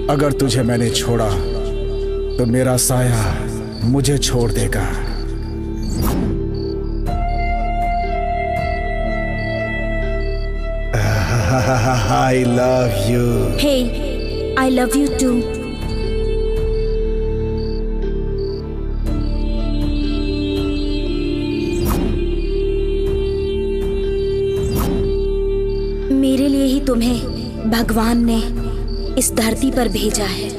अगर तुझे मैंने छोड़ा तो मेरा साया मुझे छोड़ देगा। I love you. Hey, I love you too. मेरे लिए ही तुम्हें भगवान ने इस धरती पर भेजा है।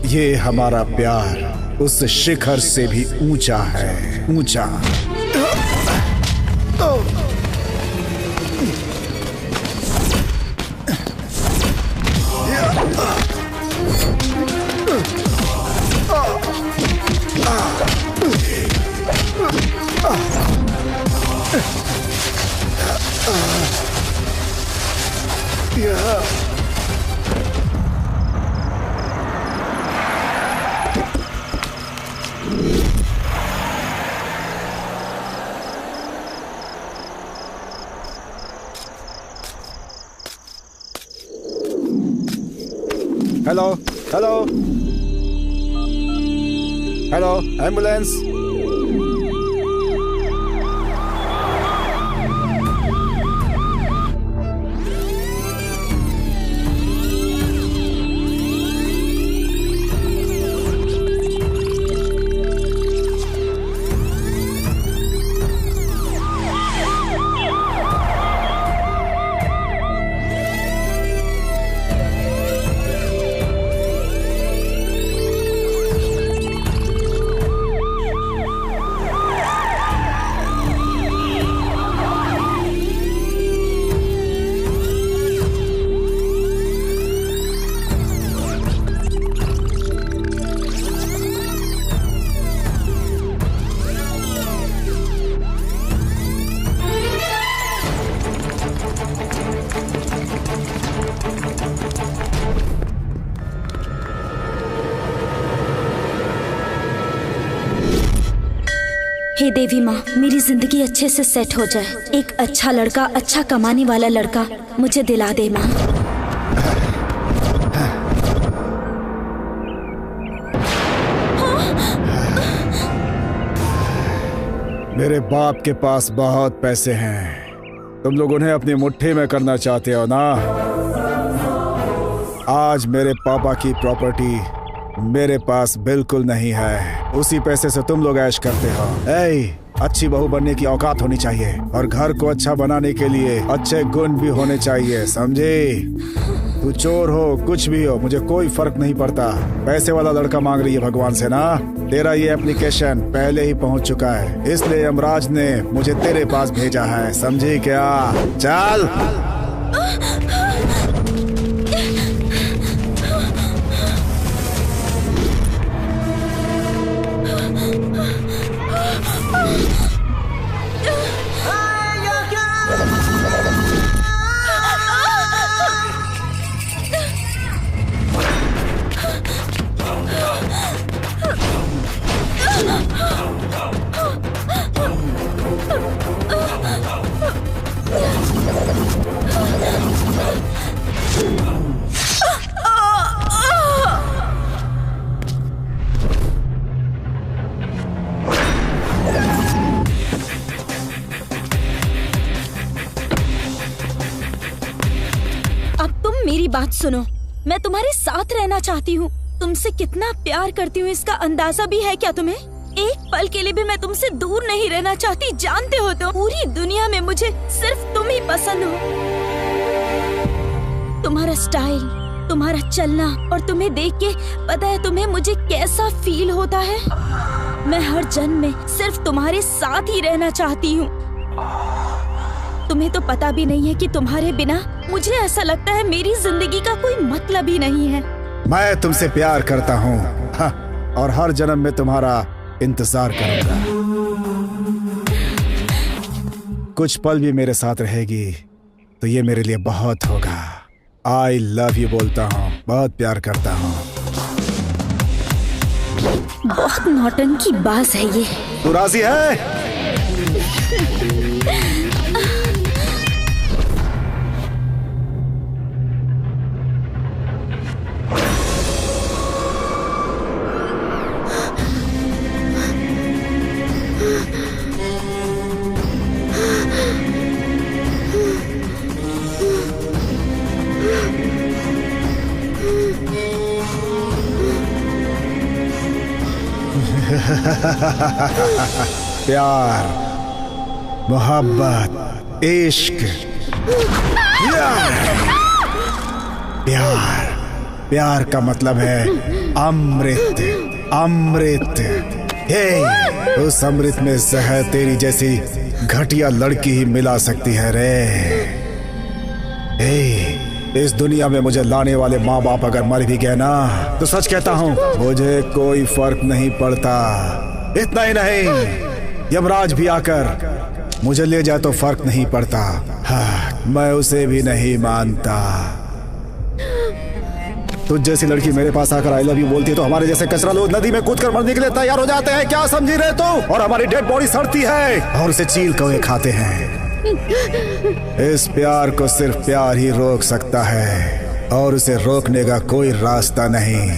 ये हमारा प्यार उस शिखर से भी ऊंचा है, ऊंचा। Hello hello hello, ambulance. हे देवी माँ, मेरी जिंदगी अच्छे से सेट हो जाए। एक अच्छा लड़का, अच्छा कमाने वाला लड़का मुझे दिला दे माँ। मेरे बाप के पास बहुत पैसे हैं, तुम लोग उन्हें अपनी मुट्ठी में करना चाहते हो ना। आज मेरे पापा की प्रॉपर्टी मेरे पास बिल्कुल नहीं है, उसी पैसे से तुम लोग ऐश करते हो। अच्छी बहू बनने की औकात होनी चाहिए और घर को अच्छा बनाने के लिए अच्छे गुण भी होने चाहिए, समझे? तू चोर हो, कुछ भी हो, मुझे कोई फर्क नहीं पड़ता। पैसे वाला लड़का मांग रही है भगवान से ना। तेरा ये एप्लीकेशन पहले ही पहुंच चुका है, इसलिए यमराज ने मुझे तेरे पास भेजा है, समझी क्या? चल। मेरी बात सुनो, मैं तुम्हारे साथ रहना चाहती हूँ। तुमसे कितना प्यार करती हूँ इसका अंदाजा भी है क्या तुम्हें? एक पल के लिए भी मैं तुमसे दूर नहीं रहना चाहती, जानते हो तो। पूरी दुनिया में मुझे सिर्फ तुम ही पसंद हो। तुम्हारा स्टाइल, तुम्हारा चलना, और तुम्हें देख के पता है तुम्हें मुझे कैसा फील होता है। मैं हर जन्म में सिर्फ तुम्हारे साथ ही रहना चाहती हूँ। तुम्हें तो पता भी नहीं है कि तुम्हारे बिना मुझे ऐसा लगता है मेरी जिंदगी का कोई मतलब ही नहीं है। मैं तुमसे प्यार करता हूँ और हर जन्म में तुम्हारा इंतजार करूंगा। कुछ पल भी मेरे साथ रहेगी तो ये मेरे लिए बहुत होगा। आई लव यू बोलता हूँ, बहुत प्यार करता हूँ। बहुत नौटंकी बाज है ये। तू राजी है? प्यार, मोहब्बत, इश्क, प्यार। प्यार का मतलब है अमृत, अमृत। हे, उस अमृत में जहर तेरी जैसी घटिया लड़की ही मिला सकती है रे। हे, इस दुनिया में मुझे लाने वाले माँ बाप अगर मर भी गए ना, तो सच कहता हूँ मुझे कोई फर्क नहीं पड़ता। इतना ही नहीं, यमराज भी आकर मुझे ले जाए तो फर्क नहीं पड़ता। हाँ, मैं उसे भी नहीं मानता। तुझ जैसी लड़की मेरे पास आकर आई लव यू बोलती है तो हमारे जैसे कचरा लोग नदी में कूदकर मरने के लिए तैयार हो जाते हैं। क्या समझी रहे तू? और हमारी डेड बॉडी सड़ती है और उसे चील कौवे खाते हैं। इस प्यार को सिर्फ प्यार ही रोक सकता है और उसे रोकने का कोई रास्ता नहीं।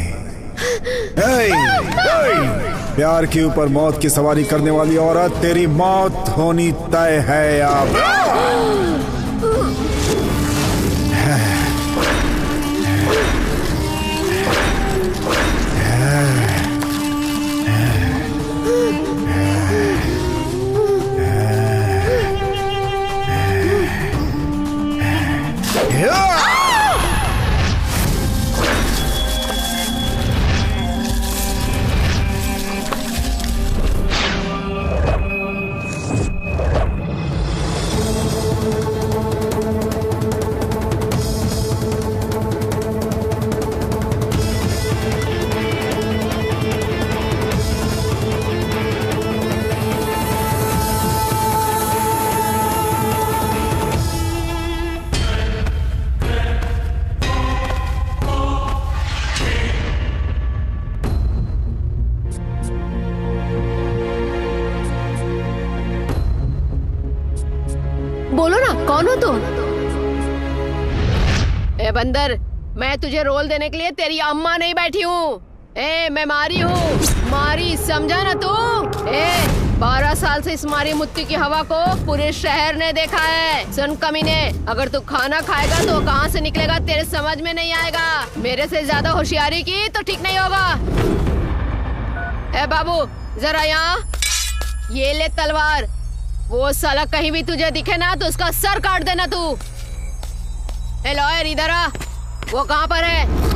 प्यार के ऊपर मौत की सवारी करने वाली औरत, तेरी मौत होनी तय है अब। बोलो ना, कौन हो तुम? ए बंदर, मैं तुझे रोल देने के लिए तेरी अम्मा नहीं बैठी हूँ। मैं मारी हूँ, मारी, समझा ना तू? 12 साल से इस मारी मुत्ती की हवा को पूरे शहर ने देखा है। सुन कमीने, अगर तू खाना खाएगा तो कहाँ से निकलेगा तेरे समझ में नहीं आएगा। मेरे से ज्यादा होशियारी की तो ठीक नहीं होगा। बाबू जरा यहाँ, ये ले तलवार। वो साला कहीं भी तुझे दिखे ना तो उसका सर काट देना तू। लॉयर इधर आ, वो कहाँ पर है?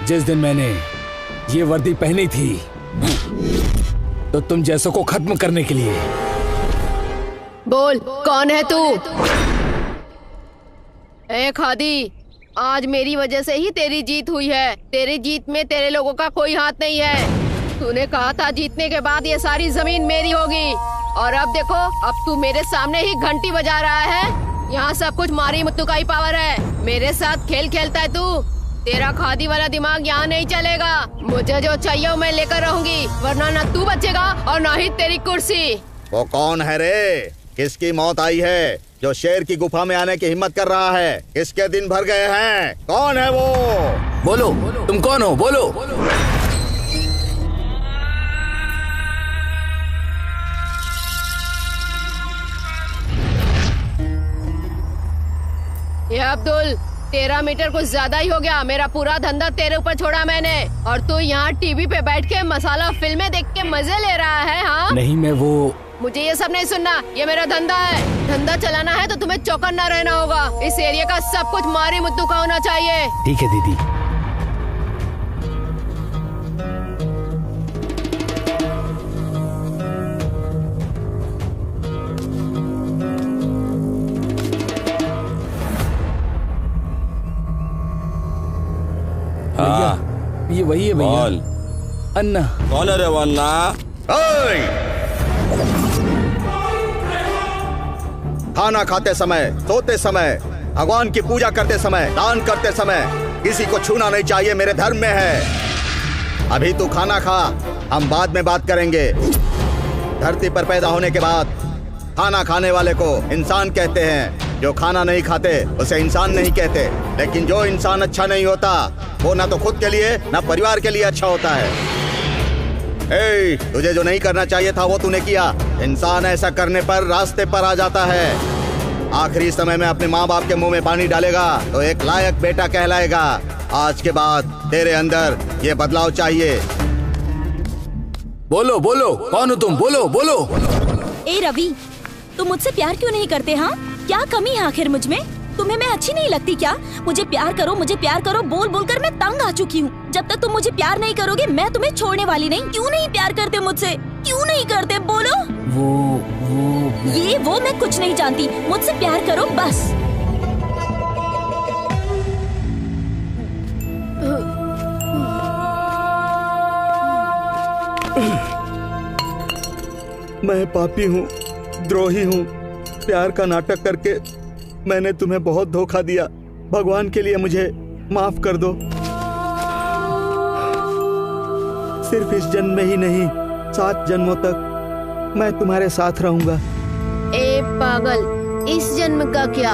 जिस दिन मैंने ये वर्दी पहनी थी तो तुम जैसों को खत्म करने के लिए। बोल, कौन है तू? खादी, आज मेरी वजह से ही तेरी जीत हुई है। तेरी जीत में तेरे लोगों का कोई हाथ नहीं है। तूने कहा था जीतने के बाद ये सारी जमीन मेरी होगी, और अब देखो, अब तू मेरे सामने ही घंटी बजा रहा है। यहाँ सब कुछ मारी मुत्तू का ही पावर है। मेरे साथ खेल खेलता है तू। तेरा खादी वाला दिमाग यहाँ नहीं चलेगा। मुझे जो चाहिए मैं लेकर रहूंगी, वरना ना तू बचेगा और ना ही तेरी कुर्सी। वो कौन है रे? किसकी मौत आई है जो शेर की गुफा में आने की हिम्मत कर रहा है? किसके दिन भर गए हैं? कौन है वो? बोलो, तुम कौन हो? बोलो। ये अब्दुल, 13 मीटर कुछ ज्यादा ही हो गया। मेरा पूरा धंधा तेरे ऊपर छोड़ा मैंने, और तू यहाँ टीवी पे बैठ के मसाला फिल्में देख के मजे ले रहा है। हाँ नहीं, मैं वो। मुझे ये सब नहीं सुनना। ये मेरा धंधा है। धंधा चलाना है तो तुम्हें चौकन्ना रहना होगा। इस एरिया का सब कुछ मारी मुत्तू का होना चाहिए। ठीक है दीदी। हाँ, ये वही है भैया। अन्ना। कौन है रे वो अन्ना? खाना खाते समय, सोते समय, भगवान की पूजा करते समय, दान करते समय किसी को छूना नहीं चाहिए, मेरे धर्म में है। अभी तू खाना खा, हम बाद में बात करेंगे। धरती पर पैदा होने के बाद खाना खाने वाले को इंसान कहते हैं, जो खाना नहीं खाते उसे इंसान नहीं कहते। लेकिन जो इंसान अच्छा नहीं होता वो ना तो खुद के लिए ना परिवार के लिए अच्छा होता है। तुझे जो नहीं करना चाहिए था वो तूने किया। इंसान ऐसा करने पर रास्ते पर आ जाता है। आखिरी समय में अपने माँ बाप के मुंह में पानी डालेगा तो एक लायक बेटा कहलाएगा। आज के बाद तेरे अंदर ये बदलाव चाहिए। बोलो बोलो, कौन हो तुम? बोलो बोलो। ए रवि, तुम मुझसे प्यार क्यों नहीं करते? हाँ, क्या कमी है आखिर मुझ में? तुम्हें मैं अच्छी नहीं लगती क्या? मुझे प्यार करो, मुझे प्यार करो बोल बोल कर मैं तंग आ चुकी हूँ। जब तक तुम मुझे प्यार नहीं करोगे मैं तुम्हें छोड़ने वाली नहीं। क्यों नहीं प्यार करते मुझसे? क्यों नहीं करते? बोलो। वो मैं कुछ नहीं जानती। मुझसे प्यार करो बस। मैं पापी हूँ, द्रोही हूँ। प्यार का नाटक करके मैंने तुम्हें बहुत धोखा दिया। भगवान के लिए मुझे माफ कर दो। सिर्फ इस जन्म में ही नहीं, 7 जन्मों तक मैं तुम्हारे साथ रहूंगा। ए पागल, इस जन्म का क्या,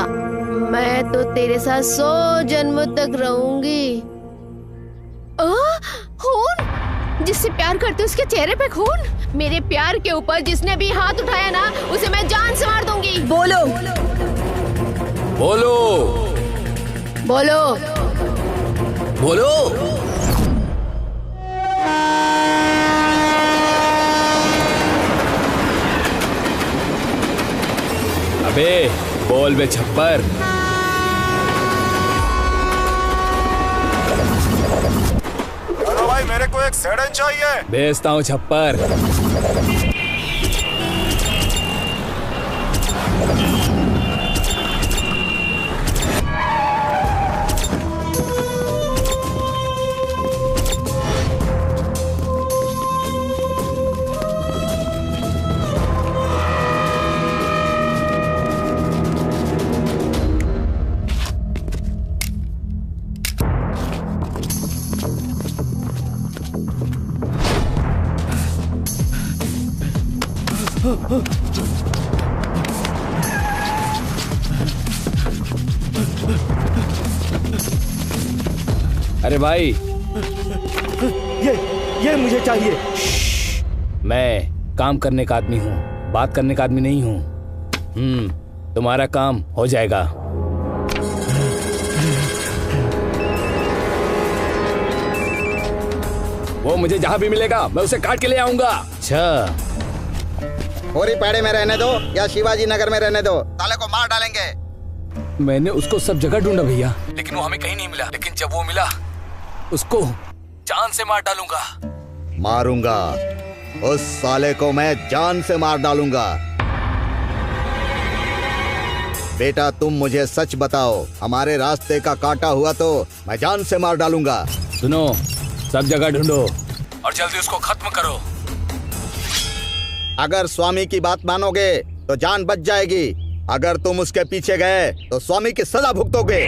मैं तो तेरे साथ 100 जन्म तक रहूंगी। खून? जिससे प्यार करते उसके चेहरे पे खून? मेरे प्यार के ऊपर जिसने भी हाथ उठाया ना, उसे मैं जान से मार दूंगी। बोलो बोलो बोलो बोलो। अबे बोल बे छप्पर। हेलो भाई, मेरे को एक सेडन चाहिए। भेजता हूँ छप्पर। अरे भाई, ये मुझे चाहिए। मैं काम करने का आदमी हूँ, बात करने का आदमी नहीं हूँ। तुम्हारा काम हो जाएगा। वो मुझे जहाँ भी मिलेगा मैं उसे काट के ले आऊंगा। अच्छा, होरी पैड़े में रहने दो या शिवाजी नगर में रहने दो, साले को मार डालेंगे। मैंने उसको सब जगह ढूंढा भैया, लेकिन वो हमें कहीं नहीं मिला। लेकिन जब वो मिला उसको जान से मार डालूंगा। मारूंगा उस साले को, मैं जान से मार डालूंगा। बेटा तुम मुझे सच बताओ, हमारे रास्ते का काटा हुआ तो मैं जान से मार डालूंगा। सुनो, सब जगह ढूंढो और जल्दी उसको खत्म करो। अगर स्वामी की बात मानोगे तो जान बच जाएगी। अगर तुम उसके पीछे गए तो स्वामी की सजा भुगतोगे।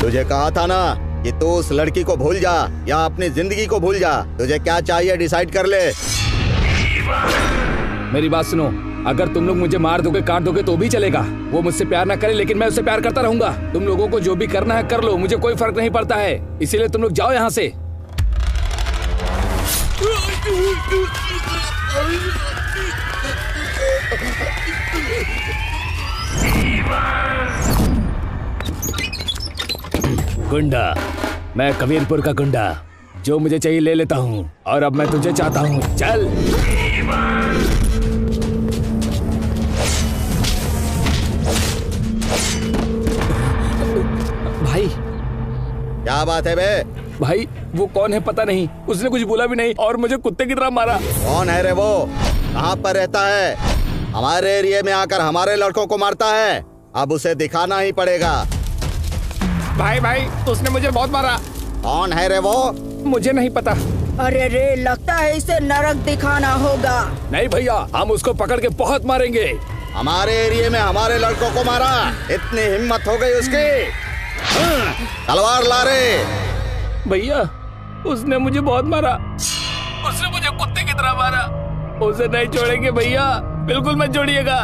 तुझे कहा था ना कि तू उस लड़की को भूल जा या अपनी जिंदगी को भूल जा। तुझे क्या चाहिए डिसाइड कर ले। मेरी बात सुनो, अगर तुम लोग मुझे मार दोगे, काट दोगे तो भी चलेगा। वो मुझसे प्यार ना करे लेकिन मैं उससे प्यार करता रहूंगा। तुम लोगों को जो भी करना है कर लो, मुझे कोई फर्क नहीं पड़ता है। इसीलिए तुम लोग जाओ यहाँ से। गुंडा, मैं कबीरपुर का गुंडा, जो मुझे चाहिए ले लेता हूँ। और अब मैं तुझे चाहता हूँ, चल। भाई, क्या बात है बे? भाई वो कौन है पता नहीं, उसने कुछ बोला भी नहीं और मुझे कुत्ते की तरह मारा। कौन है रे वो? कहाँ पर रहता है? हमारे एरिया में आकर हमारे लड़कों को मारता है। अब उसे दिखाना ही पड़ेगा। भाई उसने मुझे बहुत मारा। कौन है रे वो? मुझे नहीं पता। अरे रे, लगता है इसे नरक दिखाना होगा। नहीं भैया, हम उसको पकड़ के बहुत मारेंगे। हमारे एरिया में हमारे लड़कों को मारा, इतनी हिम्मत हो गई उसकी। तलवार ला रे। भैया, उसने मुझे बहुत मारा, उसने मुझे कुत्ते की तरह मारा। उसे नहीं छोड़ेंगे भैया, बिल्कुल मत छोड़िएगा।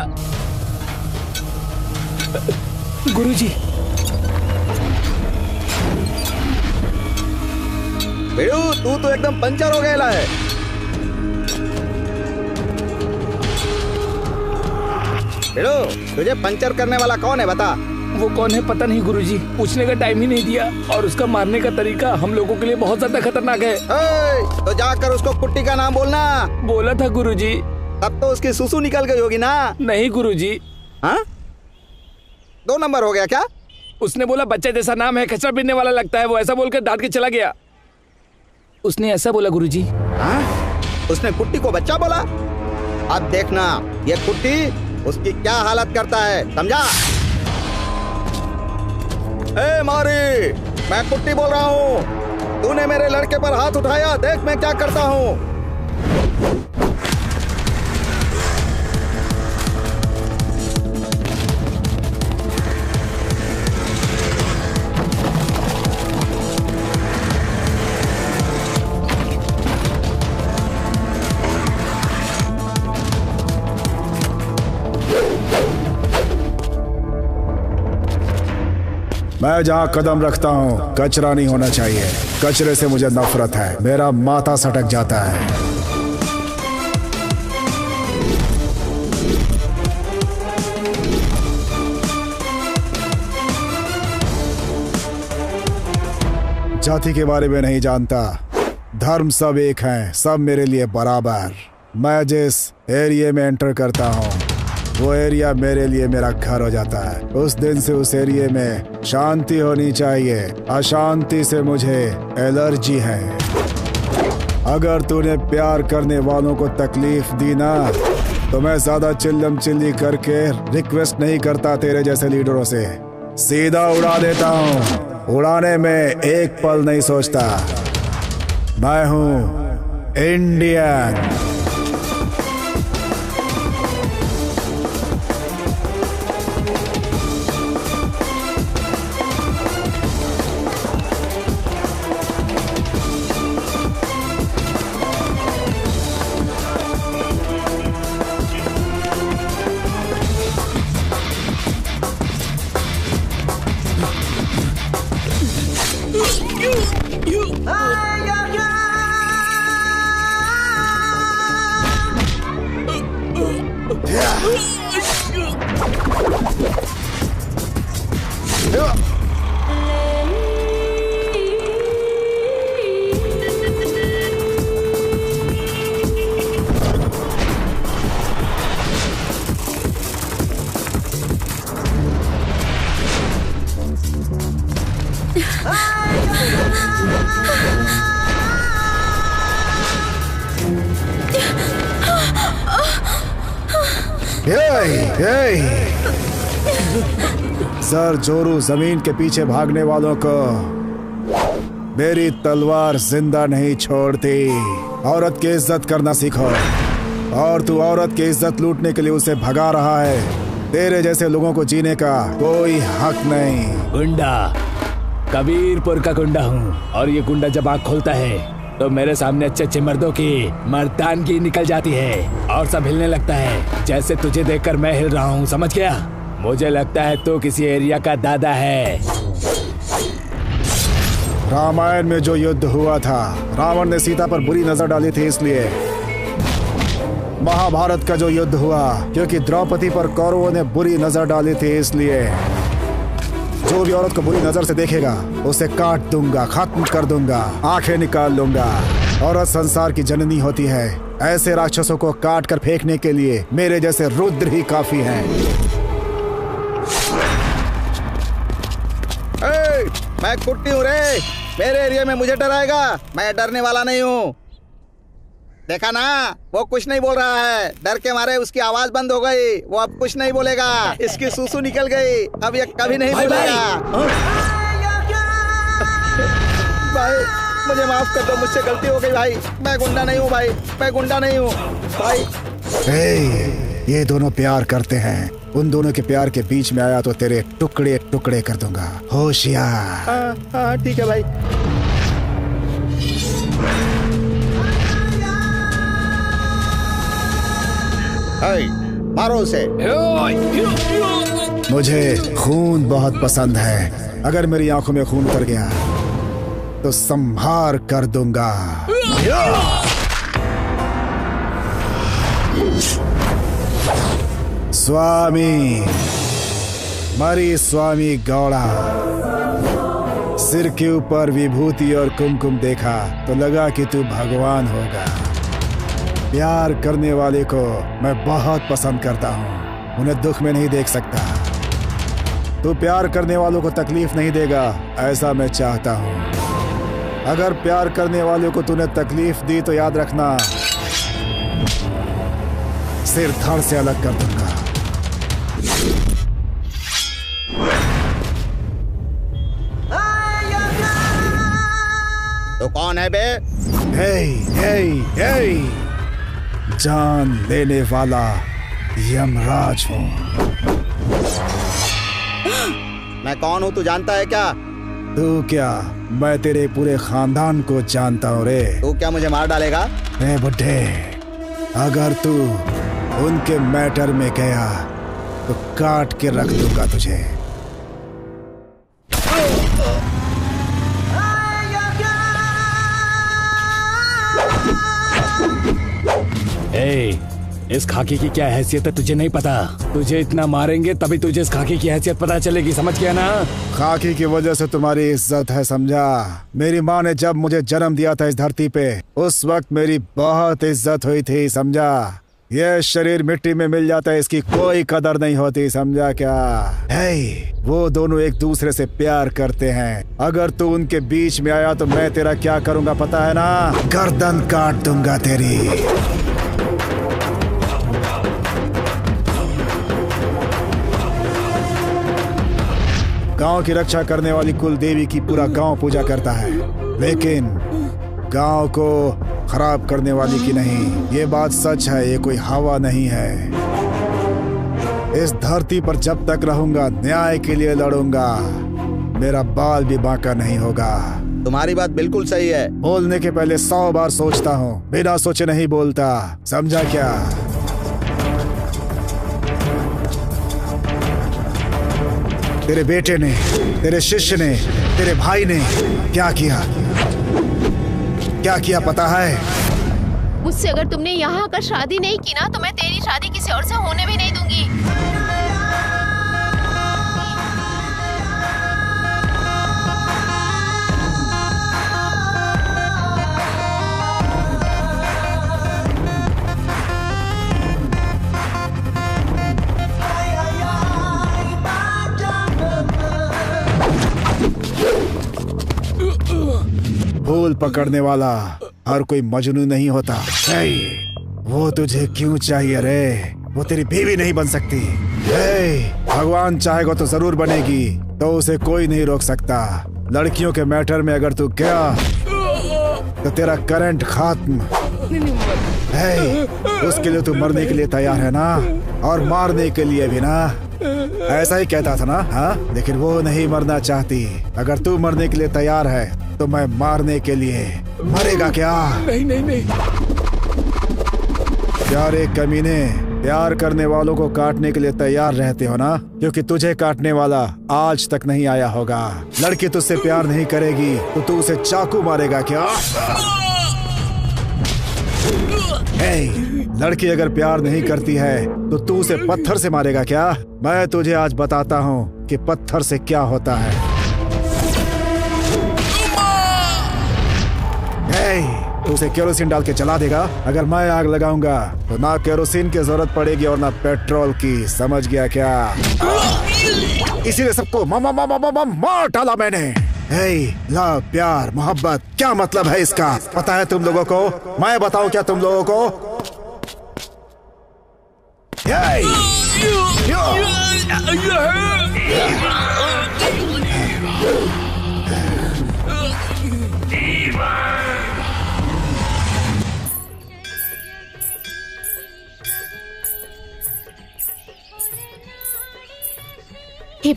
गुरुजी। भिड़ू, तू तो एकदम पंचर हो गया है। भिड़ू, तुझे पंचर करने वाला कौन है बता? वो कौन है पता नहीं गुरुजी, पूछने का टाइम ही नहीं दिया और उसका मारने का तरीका हम लोगों के लिए बहुत ज्यादा खतरनाक है। तो जाकर उसको कुट्टी का नाम बोलना। बोला था गुरुजी। तब तो उसकी सुसु निकल गई होगी ना? नहीं गुरुजी। हाँ? 2 नंबर हो गया क्या? उसने बोला बच्चे जैसा नाम है, खचरा पीने वाला लगता है, वो ऐसा बोलकर डांट के चला गया। उसने ऐसा बोला गुरुजी। हाँ? उसने कुट्टी को बच्चा बोला? अब देखना ये कुट्टी उसकी क्या हालत करता है, समझा? ए मारी, मैं कुट्टी बोल रहा हूँ। तूने मेरे लड़के पर हाथ उठाया, देख मैं क्या करता हूँ। मैं जहाँ कदम रखता हूँ कचरा नहीं होना चाहिए। कचरे से मुझे नफरत है, मेरा माथा सटक जाता है। जाति के बारे में नहीं जानता, धर्म सब एक हैं, सब मेरे लिए बराबर। मैं जिस एरिया में एंटर करता हूँ वो एरिया मेरे लिए मेरा घर हो जाता है। उस दिन से उस एरिया में शांति होनी चाहिए, अशांति से मुझे एलर्जी है। अगर तूने प्यार करने वालों को तकलीफ दी ना, तो मैं ज्यादा चिल्लम चिल्ली करके रिक्वेस्ट नहीं करता तेरे जैसे लीडरों से, सीधा उड़ा देता हूँ। उड़ाने में एक पल नहीं सोचता। मैं हूँ इंडियन। सर जोरू, जमीन के पीछे भागने वालों को मेरी तलवार जिंदा नहीं छोड़ती। औरत की इज्जत करना सीखो। और तू औरत की इज्जत लूटने के लिए उसे भगा रहा है। तेरे जैसे लोगों को जीने का कोई हक नहीं। गुंडा, कबीरपुर का गुंडा हूँ और ये गुंडा जब आँख खोलता है तो मेरे सामने अच्छे अच्छे मर्दों की मर्दानगी निकल जाती है और सब हिलने लगता है, जैसे तुझे देखकर मैं हिल रहा हूँ, समझ गया? मुझे लगता है तू किसी एरिया का दादा है। रामायण में जो युद्ध हुआ था, रावण ने सीता पर बुरी नजर डाली थी इसलिए। महाभारत का जो युद्ध हुआ, क्योंकि द्रौपदी पर कौरवों ने बुरी नजर डाली थी इसलिए। जो भी औरत को बुरी नजर से देखेगा उसे काट दूंगा, खत्म कर दूंगा, आंखें निकाल लूंगा। औरत संसार की जननी होती है। ऐसे राक्षसों को काट कर फेंकने के लिए मेरे जैसे रुद्र ही काफी हैं। मैं कुट्टी हूँ रे, मेरे एरिया में मुझे डराएगा? मैं डरने वाला नहीं हूँ। देखा ना, वो कुछ नहीं बोल रहा है, डर के मारे उसकी आवाज बंद हो गई। वो अब कुछ नहीं बोलेगा, इसकी सुसु निकल गई, अब ये कभी नहीं बोलेगा। भाई मुझे माफ कर दो, मुझसे गलती हो गई भाई। मैं गुंडा नहीं हूँ भाई, मैं गुंडा नहीं हूँ भाई। ये दोनों प्यार करते हैं, उन दोनों के प्यार के बीच में आया तो तेरे टुकड़े टुकड़े कर दूंगा, होशियार। हाँ ठीक है भाई। मारो उसे। मुझे खून बहुत पसंद है, अगर मेरी आंखों में खून उतर गया तो संहार कर दूंगा। स्वामी मरी स्वामी गौड़ा। सिर के ऊपर विभूति और कुमकुम देखा तो लगा कि तू भगवान होगा। प्यार करने वाले को मैं बहुत पसंद करता हूँ, उन्हें दुख में नहीं देख सकता। तू प्यार करने वालों को तकलीफ नहीं देगा, ऐसा मैं चाहता हूँ। अगर प्यार करने वालों को तूने तकलीफ दी तो याद रखना, सिर धड़ से अलग कर दूंगा। तो कौन है बे? जान लेने वाला यमराज हूँ। मैं कौन हूँ तू जानता है क्या? तू क्या, मैं तेरे पूरे खानदान को जानता हूँ रे। तू क्या मुझे मार डालेगा? ए बुड्ढे, अगर तू उनके मैटर में गया तो काट के रख दूंगा तुझे। इस खाकी की क्या हैसियत है तुझे नहीं पता? तुझे इतना मारेंगे तभी तुझे इस खाकी की हैसियत पता चलेगी, समझ गया ना? खाकी की वजह से तुम्हारी इज्जत है, समझा? मेरी माँ ने जब मुझे जन्म दिया था इस धरती पे, उस वक्त मेरी बहुत इज्जत हुई थी, समझा? ये शरीर मिट्टी में मिल जाता है, इसकी कोई कदर नहीं होती, समझा क्या? वो दोनों एक दूसरे से प्यार करते हैं। अगर तू उनके बीच में आया तो मैं तेरा क्या करूंगा पता है ना? गर्दन काट दूंगा तेरी। गांव की रक्षा करने वाली कुल देवी की पूरा गांव पूजा करता है, लेकिन गांव को खराब करने वाली की नहीं। ये बात सच है, ये कोई हवा नहीं है। इस धरती पर जब तक रहूंगा न्याय के लिए लड़ूंगा, मेरा बाल भी बांका नहीं होगा। तुम्हारी बात बिल्कुल सही है। बोलने के पहले 100 बार सोचता हूँ, बिना सोचे नहीं बोलता, समझा क्या? तेरे बेटे ने, तेरे शिष्य ने, तेरे भाई ने क्या किया? क्या किया पता है? मुझसे अगर तुमने यहाँ आकर शादी नहीं की ना तो मैं तेरी शादी किसी और से होने भी नहीं दूंगी। फूल पकड़ने वाला हर कोई मजनू नहीं होता। वो तुझे क्यों चाहिए रे? वो तेरी बीवी नहीं बन सकती। भगवान चाहेगा तो जरूर बनेगी, तो उसे कोई नहीं रोक सकता। लड़कियों के मैटर में अगर तू गया तो तेरा करंट खत्म। उसके लिए तू मरने के लिए तैयार है ना? और मारने के लिए भी ना? ऐसा ही कहता था ना? हाँ, लेकिन वो नहीं मरना चाहती। अगर तू मरने के लिए तैयार है तो मैं मारने के लिए। मरेगा क्या? नहीं। प्यारे कमीने, प्यार करने वालों को काटने के लिए तैयार रहते हो ना? क्योंकि तुझे काटने वाला आज तक नहीं आया होगा। लड़की तुझसे प्यार नहीं करेगी तो तू उसे चाकू मारेगा क्या? लड़की अगर प्यार नहीं करती है तो तू उसे पत्थर से मारेगा क्या? मैं तुझे आज बताता हूँ कि पत्थर से क्या होता है। तो उसे केरोसिन डाल के जला देगा। अगर मैं आग लगाऊंगा तो ना केरोसिन की जरूरत पड़ेगी और ना पेट्रोल की, समझ गया क्या? इसीलिए सबको मार डाला मैंने। लव, प्यार, मोहब्बत, क्या मतलब है इसका? पता है तुम लोगों को? मैं बताऊं क्या तुम लोगों को?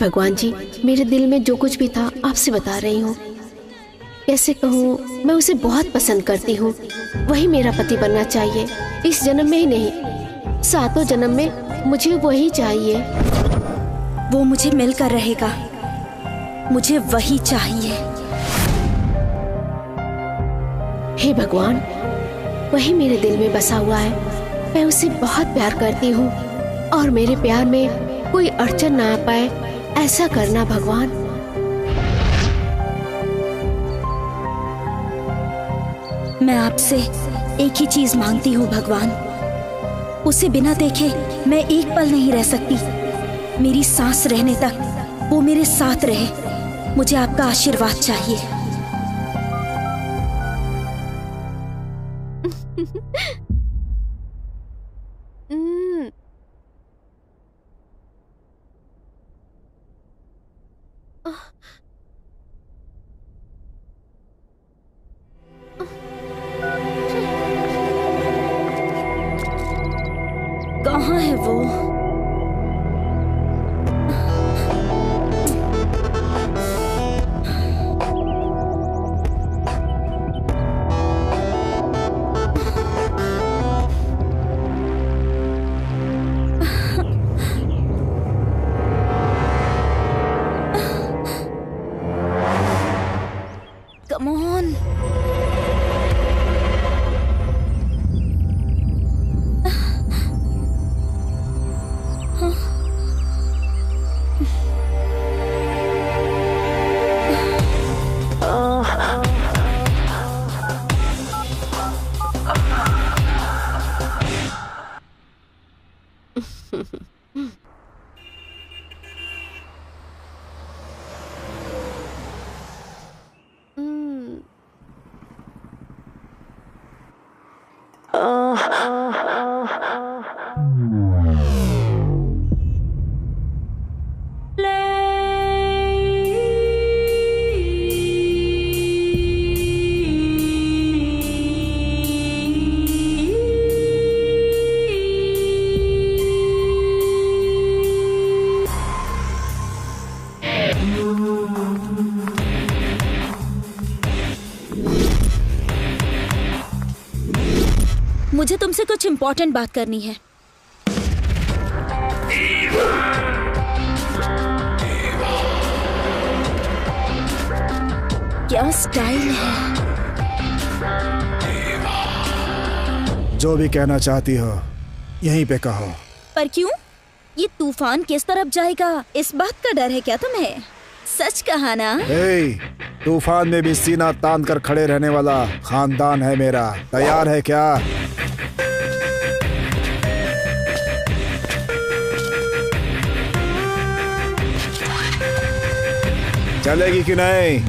भगवान जी, मेरे दिल में जो कुछ भी था आपसे बता रही हूँ। कैसे कहूँ, मैं उसे बहुत पसंद करती हूँ। वही मेरा पति बनना चाहिए, इस जन्म में ही नहीं, 7 जन्म में मुझे वही चाहिए। वो मुझे मिलकर रहेगा, मुझे वही चाहिए। हे भगवान, वही मेरे दिल में बसा हुआ है। मैं उसे बहुत प्यार करती हूँ और मेरे प्यार में कोई अड़चन ना आ पाए, ऐसा करना भगवान। मैं आपसे एक ही चीज मांगती हूँ भगवान, उसे बिना देखे मैं एक पल नहीं रह सकती। मेरी सांस रहने तक वो मेरे साथ रहे। मुझे आपका आशीर्वाद चाहिए। कहाँ है वो? Come on. मुझे तुमसे कुछ इम्पोर्टेंट बात करनी है। क्या स्टाइल है। जो भी कहना चाहती हो यहीं पे कहो। पर क्यों? ये तूफान किस तरफ जाएगा, इस बात का डर है क्या तुम्हें? सच कहा ना? तूफान में भी सीना तान कर खड़े रहने वाला खानदान है मेरा। तैयार है क्या? चलेगी कि नहीं?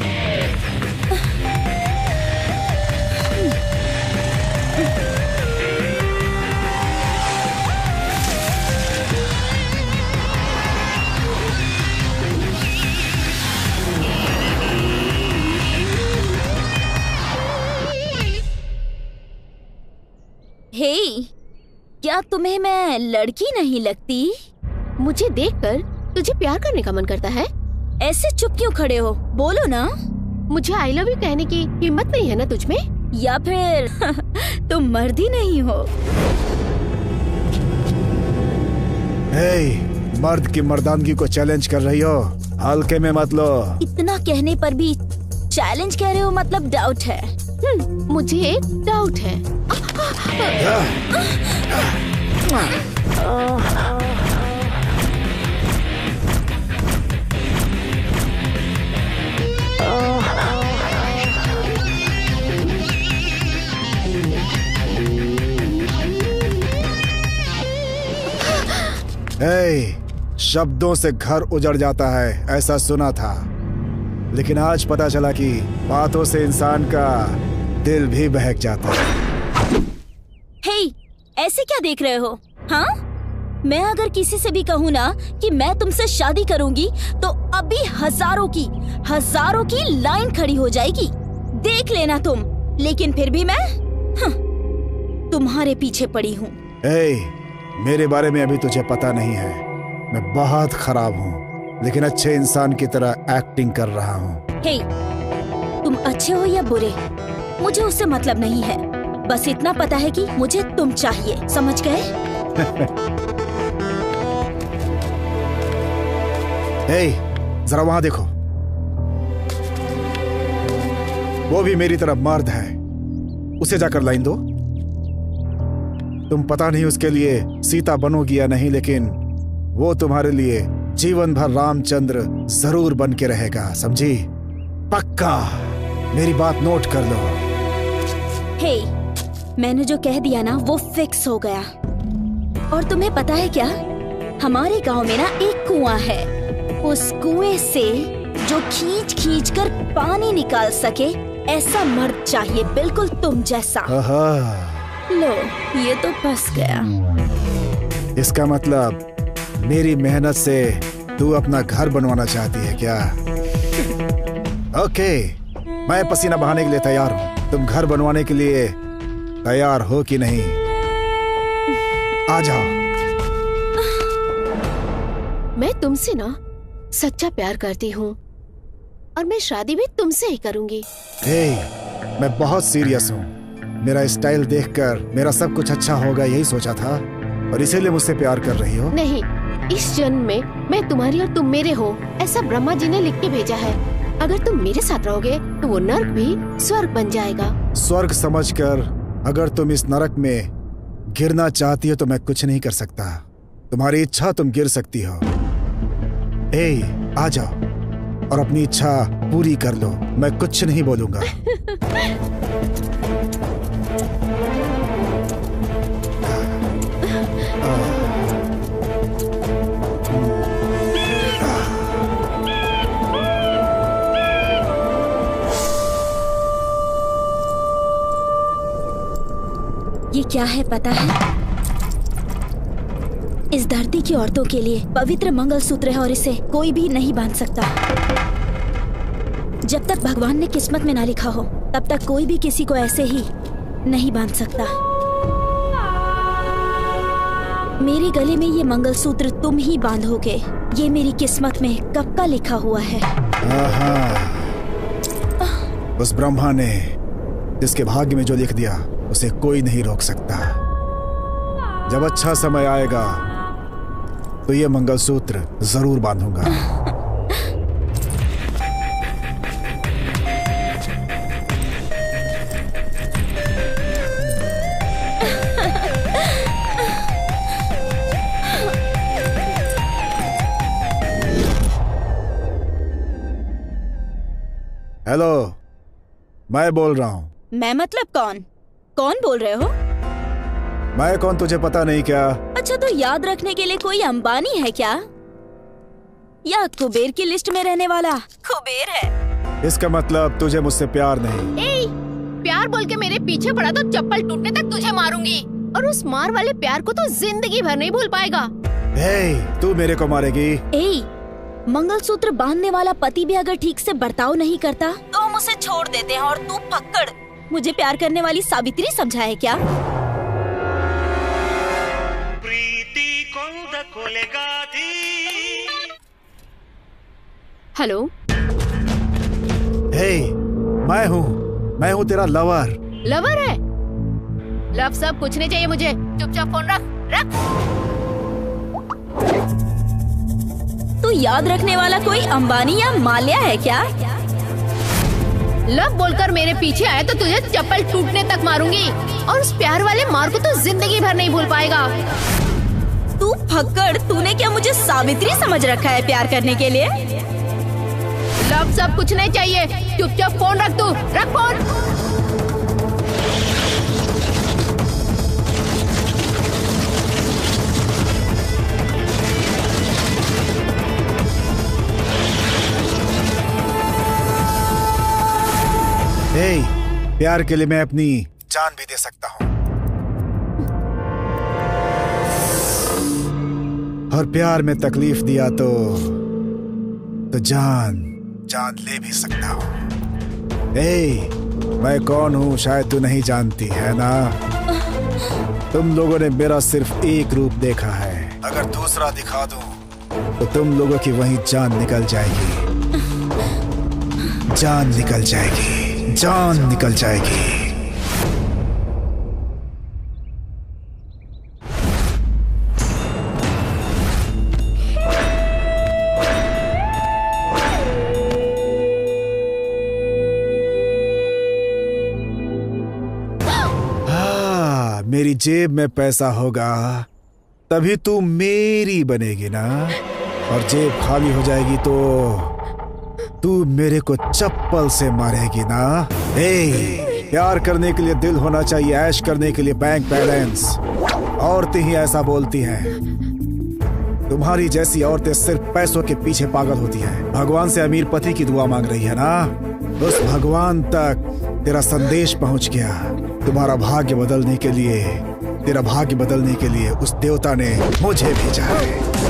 हे, क्या तुम्हें मैं लड़की नहीं लगती? मुझे देखकर तुझे प्यार करने का मन करता है? ऐसे चुप क्यों खड़े हो? बोलो ना। मुझे आई लव यू कहने की हिम्मत नहीं है ना तुझ में? या फिर तुम मर्द ही नहीं हो? मर्द की मर्दानगी को चैलेंज कर रही हो, हल्के में मत लो। इतना कहने पर भी चैलेंज कह रहे हो, मतलब डाउट है। मुझे एक डाउट है। शब्दों से घर उजड़ जाता है, ऐसा सुना था, लेकिन आज पता चला कि बातों से इंसान का दिल भी बहक जाता है। ऐसे क्या देख रहे हो? हाँ, मैं अगर किसी से भी कहूँ ना कि मैं तुमसे शादी करूंगी तो अभी हजारों की लाइन खड़ी हो जाएगी, देख लेना तुम। लेकिन फिर भी मैं तुम्हारे पीछे पड़ी हूँ। मेरे बारे में अभी तुझे पता नहीं है, मैं बहुत खराब हूँ। लेकिन अच्छे इंसान की तरह एक्टिंग कर रहा हूँ। हे, तुम अच्छे हो या बुरे, मुझे उससे मतलब नहीं है। बस इतना पता है कि मुझे तुम चाहिए, समझ गए? हे, जरा वहां देखो, वो भी मेरी तरफ मर्द है, उसे जाकर लाइन दो। तुम पता नहीं उसके लिए सीता बनोगी या नहीं, लेकिन वो तुम्हारे लिए जीवन भर रामचंद्र जरूर बन के रहेगा, समझी? पक्का, मेरी बात नोट कर लो। हे, मैंने जो कह दिया ना वो फिक्स हो गया। और तुम्हें पता है क्या, हमारे गांव में ना एक कुआं है, उस कुएं से जो खींच खींच कर पानी निकाल सके ऐसा मर्द चाहिए, बिल्कुल तुम जैसा। लो, ये तो फंस गया। इसका मतलब मेरी मेहनत से तू अपना घर बनवाना चाहती है क्या? ओके, मैं पसीना बहाने के लिए तैयार हूँ। तुम घर बनवाने के लिए तैयार हो कि नहीं? आ जाओ। मैं तुमसे ना सच्चा प्यार करती हूँ और मैं शादी भी तुमसे ही करूँगी। हे, मैं बहुत सीरियस हूँ। मेरा स्टाइल देखकर मेरा सब कुछ अच्छा होगा यही सोचा था, और इसीलिए मुझसे प्यार कर रही हो? नहीं, इस जन्म में मैं तुम्हारी और तुम मेरे हो, ऐसा ब्रह्मा जी ने लिख के भेजा है। अगर तुम मेरे साथ रहोगे तो वो नर्क भी स्वर्ग बन जाएगा। स्वर्ग समझकर अगर तुम इस नरक में गिरना चाहती हो तो मैं कुछ नहीं कर सकता। तुम्हारी इच्छा, तुम गिर सकती हो। ए, आ जाओ और अपनी इच्छा पूरी कर लो, मैं कुछ नहीं बोलूंगा। ये क्या है पता है? इस धरती की औरतों के लिए पवित्र मंगलसूत्र है और इसे कोई भी नहीं बांध सकता। जब तक भगवान ने किस्मत में ना लिखा हो तब तक कोई भी किसी को ऐसे ही नहीं बांध सकता। मेरे गले में ये मंगलसूत्र तुम ही बांधोगे, ये मेरी किस्मत में कब का लिखा हुआ है। उस ब्रह्मा ने जिसके भाग्य में जो लिख दिया उसे कोई नहीं रोक सकता। जब अच्छा समय आएगा तो ये मंगलसूत्र जरूर बांधूंगा। हेलो, मैं बोल रहा हूँ। मैं मतलब कौन? कौन बोल रहे हो? मैं कौन तुझे पता नहीं क्या? अच्छा, तो याद रखने के लिए कोई अंबानी है क्या, या कुबेर की लिस्ट में रहने वाला कुबेर है? इसका मतलब तुझे मुझसे प्यार नहीं। ए, प्यार बोल के मेरे पीछे पड़ा तो चप्पल टूटने तक तुझे मारूंगी, और उस मार वाले प्यार को तो जिंदगी भर नहीं भूल पाएगा। हे, तू मेरे को मारेगी? ए, मंगलसूत्र बांधने वाला पति भी अगर ठीक से बर्ताव नहीं करता तो हम उसे छोड़ देते हैं, और तू फक्कड़ मुझे प्यार करने वाली सावित्री समझा है क्या? हेलो। हे, मैं हूँ तेरा लवर। लवर है? लव सब कुछ नहीं चाहिए मुझे, चुपचाप फोन रख। तू याद रखने वाला कोई अंबानी या माल्या है क्या? लव बोलकर मेरे पीछे आए तो तुझे चप्पल टूटने तक मारूंगी, और उस प्यार वाले मार को तो जिंदगी भर नहीं भूल पाएगा। तू फक्कड़, तूने क्या मुझे सावित्री समझ रखा है प्यार करने के लिए? लव सब कुछ नहीं चाहिए, चुपचाप फोन रख। तू रख फोन। हे, प्यार के लिए मैं अपनी जान भी दे सकता हूँ, और प्यार में तकलीफ दिया तो जान ले भी सकता हूँ। हे, मैं कौन हूँ शायद तू नहीं जानती है ना। तुम लोगों ने मेरा सिर्फ एक रूप देखा है, अगर दूसरा दिखा दूं तो तुम लोगों की वहीं जान निकल जाएगी। जान निकल जाएगी, जान निकल जाएगी। मेरी जेब में पैसा होगा तभी तू मेरी बनेगी ना, और जेब खाली हो जाएगी तो तू मेरे को चप्पल से मारेगी ना। प्यार करने के लिए दिल होना चाहिए, ऐश करने के लिए बैंक बैलेंस। औरतें ही ऐसा बोलती हैं। तुम्हारी जैसी औरतें सिर्फ पैसों के पीछे पागल होती हैं। भगवान से अमीर पति की दुआ मांग रही है ना, उस भगवान तक तेरा संदेश पहुंच गया। तुम्हारा भाग्य बदलने के लिए, तेरा भाग्य बदलने के लिए उस देवता ने मुझे भेजा है।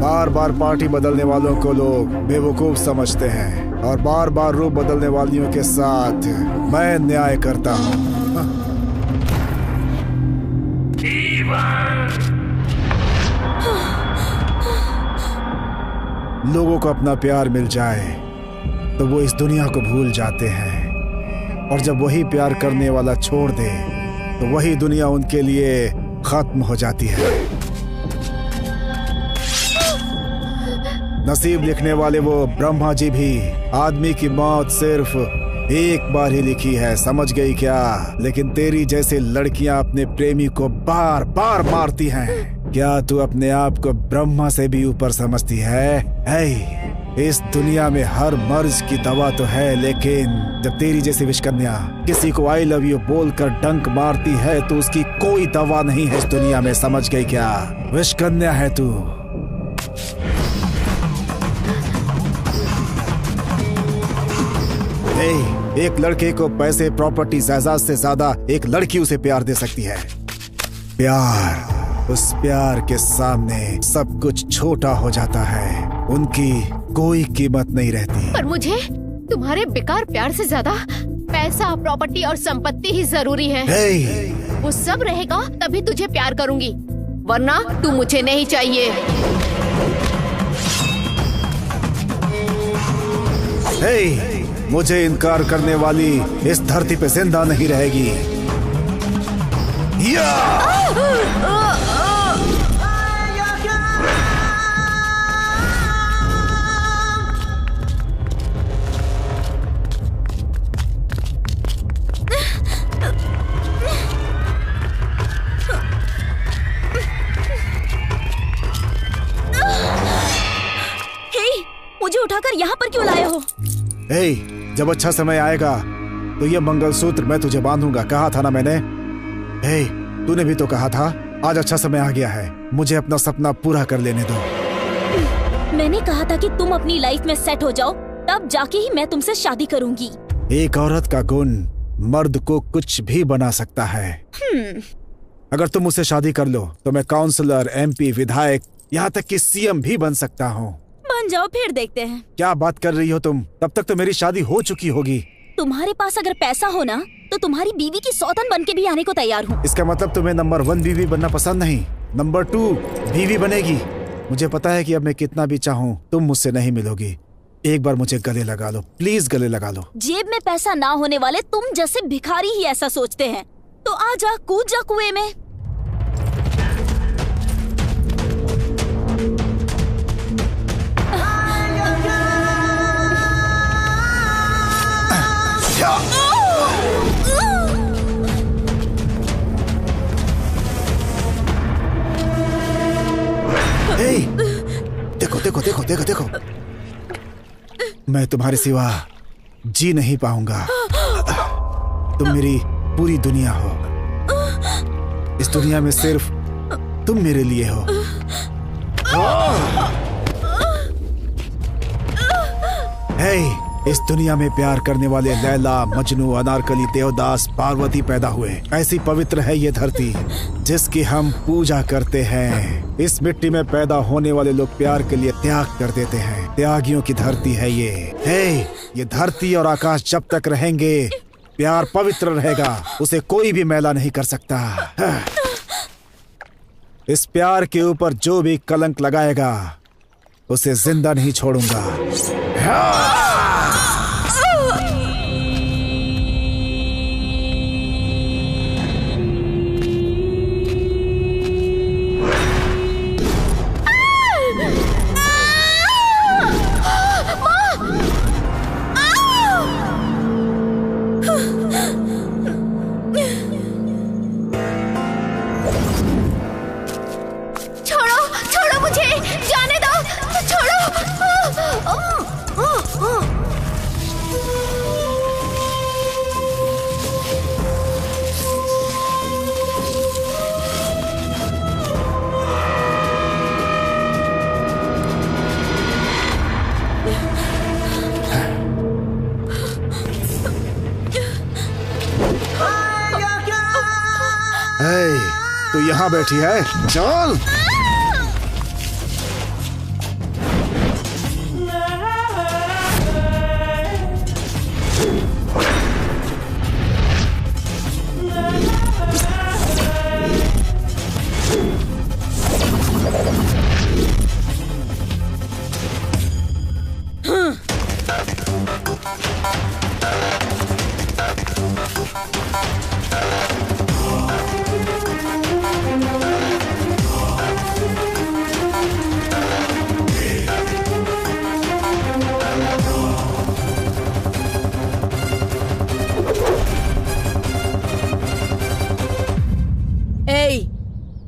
बार बार पार्टी बदलने वालों को लोग बेवकूफ समझते हैं, और बार बार रूप बदलने वालियों के साथ मैं न्याय करता हूँ। लोगों को अपना प्यार मिल जाए तो वो इस दुनिया को भूल जाते हैं, और जब वही प्यार करने वाला छोड़ दे तो वही दुनिया उनके लिए खत्म हो जाती है। नसीब लिखने वाले वो ब्रह्मा जी भी आदमी की मौत सिर्फ एक बार ही लिखी है, समझ गई क्या? लेकिन तेरी जैसे लड़कियां अपने प्रेमी को बार बार मारती हैं। क्या तू अपने आप को ब्रह्मा से भी ऊपर समझती है? इस दुनिया में हर मर्ज की दवा तो है, लेकिन जब तेरी जैसी विषकन्या किसी को आई लव यू बोलकर डंक मारती है तो उसकी कोई दवा नहीं है इस दुनिया में, समझ गई क्या? विषकन्या है तू। एक लड़के को पैसे, प्रॉपर्टी, जायदाद से ज्यादा एक लड़की उसे प्यार दे सकती है। प्यार, उस प्यार के सामने सब कुछ छोटा हो जाता है, उनकी कोई कीमत नहीं रहती। पर मुझे तुम्हारे बेकार प्यार से ज्यादा पैसा, प्रॉपर्टी और संपत्ति ही जरूरी है। वो सब रहेगा तभी तुझे प्यार करूंगी, वरना तू मुझे नहीं चाहिए। मुझे इनकार करने वाली इस धरती पे जिंदा नहीं रहेगी। मुझे उठाकर यहाँ पर क्यों लाए हो? जब अच्छा समय आएगा तो ये मंगलसूत्र मैं तुझे बांधूंगा, कहा था ना मैंने। तूने भी तो कहा था आज अच्छा समय आ गया है, मुझे अपना सपना पूरा कर लेने दो। मैंने कहा था कि तुम अपनी लाइफ में सेट हो जाओ, तब जाके ही मैं तुमसे शादी करूंगी। एक औरत का गुण मर्द को कुछ भी बना सकता है। अगर तुम मुझसे शादी कर लो तो मैं काउंसलर, MP, विधायक, यहाँ तक कि CM भी बन सकता हूँ। बन जाओ, फिर देखते हैं। क्या बात कर रही हो तुम? तब तक तो मेरी शादी हो चुकी होगी। तुम्हारे पास अगर पैसा हो ना तो तुम्हारी बीवी की सौतन बन के भी आने को तैयार हूँ। इसका मतलब तुम्हें नंबर 1 बीवी बनना पसंद नहीं, नंबर 2 बीवी बनेगी। मुझे पता है कि अब मैं कितना भी चाहूँ तुम मुझसे नहीं मिलोगी। एक बार मुझे गले लगा लो, प्लीज गले लगा लो। जेब में पैसा ना होने वाले तुम जैसे भिखारी ही ऐसा सोचते हैं, तो आ जा, कूद जा कुएं में। हे, देखो देखो देखो देखो देखो, मैं तुम्हारे सिवा जी नहीं पाऊंगा। तुम मेरी पूरी दुनिया हो। इस दुनिया में सिर्फ तुम मेरे लिए हो। हे, इस दुनिया में प्यार करने वाले लैला, मजनू, अनारकली, देवदास, पार्वती पैदा हुए। ऐसी पवित्र है ये धरती जिसकी हम पूजा करते हैं। इस मिट्टी में पैदा होने वाले लोग प्यार के लिए त्याग कर देते हैं। त्यागियों की धरती है ये। हे, ये धरती और आकाश जब तक रहेंगे प्यार पवित्र रहेगा, उसे कोई भी मैला नहीं कर सकता। इस प्यार के ऊपर जो भी कलंक लगाएगा उसे जिंदा नहीं छोड़ूंगा। तू यहाँ बैठी है, चल।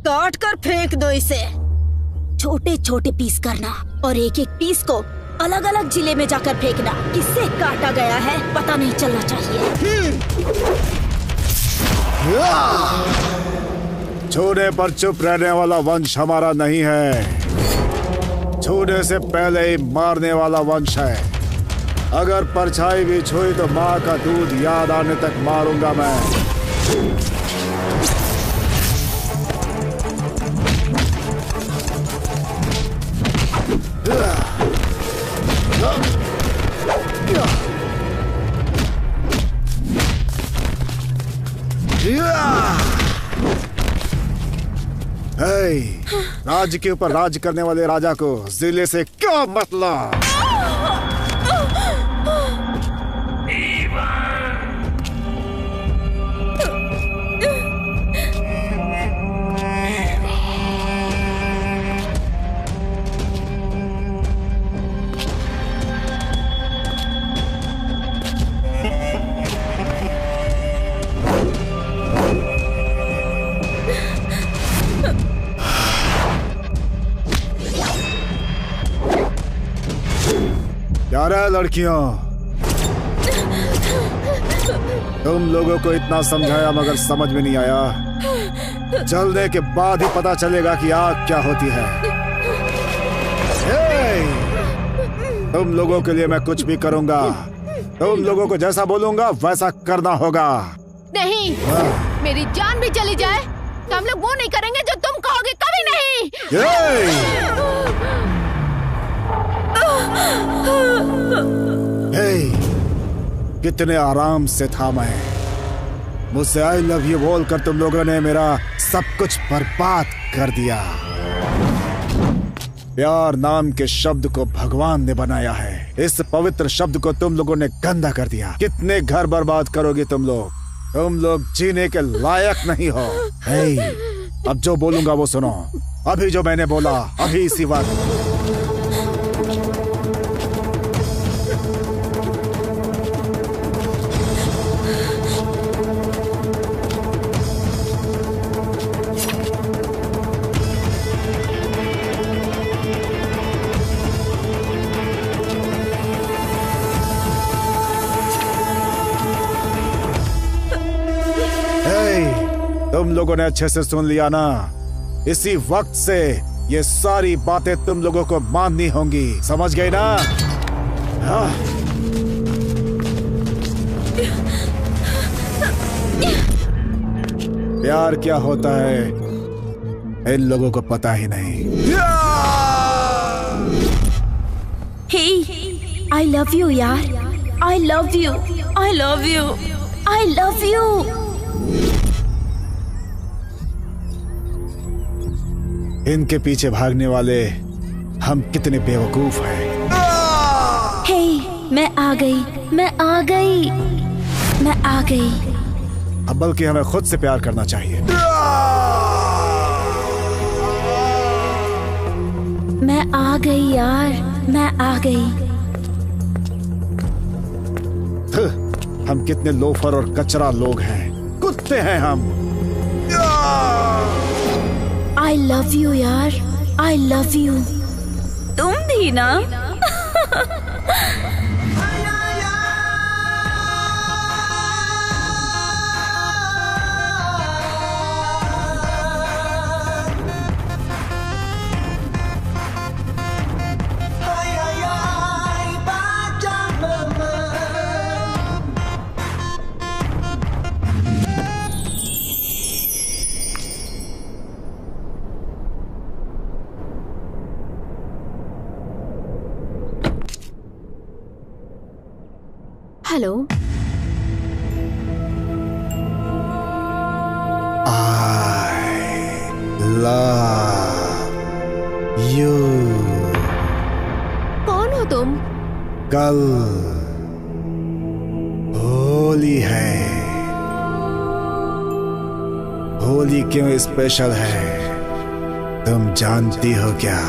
काट कर फेंक दो इसे। छोटे छोटे पीस करना और एक एक पीस को अलग अलग जिले में जाकर फेंकना। किससे काटा गया है पता नहीं चलना चाहिए। छूने पर चुप रहने वाला वंश हमारा नहीं है, छूने से पहले ही मारने वाला वंश है। अगर परछाई भी छुई तो माँ का दूध याद आने तक मारूंगा मैं। राज्य के ऊपर राज करने वाले राजा को जिले से क्या मतलब? क्या रहा है लड़कियों? तुम लोगों को इतना समझाया मगर समझ में नहीं आया। चलने के बाद ही पता चलेगा कि आग क्या होती है। तुम लोगों के लिए मैं कुछ भी करूंगा। तुम लोगों को जैसा बोलूंगा वैसा करना होगा। नहीं, मेरी जान भी चली जाए तो हम लोग वो नहीं करेंगे जो तुम कहोगे, कभी नहीं। कितने आराम से था मैं। मुझसे आई लव यू बोलकर तुम लोगों ने मेरा सब कुछ बर्बाद कर दिया। प्यार नाम के शब्द को भगवान ने बनाया है, इस पवित्र शब्द को तुम लोगों ने गंदा कर दिया। कितने घर बर्बाद करोगे तुम लोग? तुम लोग जीने के लायक नहीं हो। अब जो बोलूंगा वो सुनो। अभी जो मैंने बोला अभी इसी वक्त तुम लोगों ने अच्छे से सुन लिया ना? इसी वक्त से ये सारी बातें तुम लोगों को माननी होंगी, समझ गए ना? हाँ। प्यार क्या होता है इन लोगों को पता ही नहीं। Hey, I love you यार, I love you, I love you, I love you। इनके पीछे भागने वाले हम कितने बेवकूफ हैं। Hey, मैं आ गई, मैं आ गई, मैं आ गई। अब बल्कि हमें खुद से प्यार करना चाहिए। मैं आ गई यार, मैं आ गई। हम कितने लोफर और कचरा लोग हैं, कुत्ते हैं हम। I love you यार, I love you। तुम भी ना? हेलो। I love you। कौन हो तुम? कल होली है। होली क्यों स्पेशल है तुम जानती हो क्या?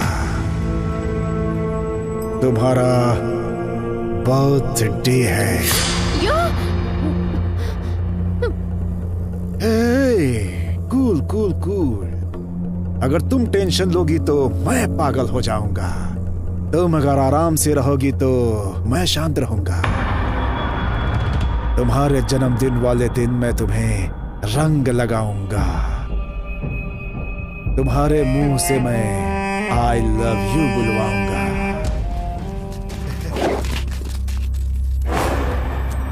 तुम्हारा बर्थडे है। Cool cool cool. अगर तुम टेंशन लोगी तो मैं पागल हो जाऊंगा। तुम अगर आराम से रहोगी तो मैं शांत रहूंगा। तुम्हारे जन्मदिन वाले दिन मैं तुम्हें रंग लगाऊंगा। तुम्हारे मुंह से मैं आई लव यू बुलवाऊंगा।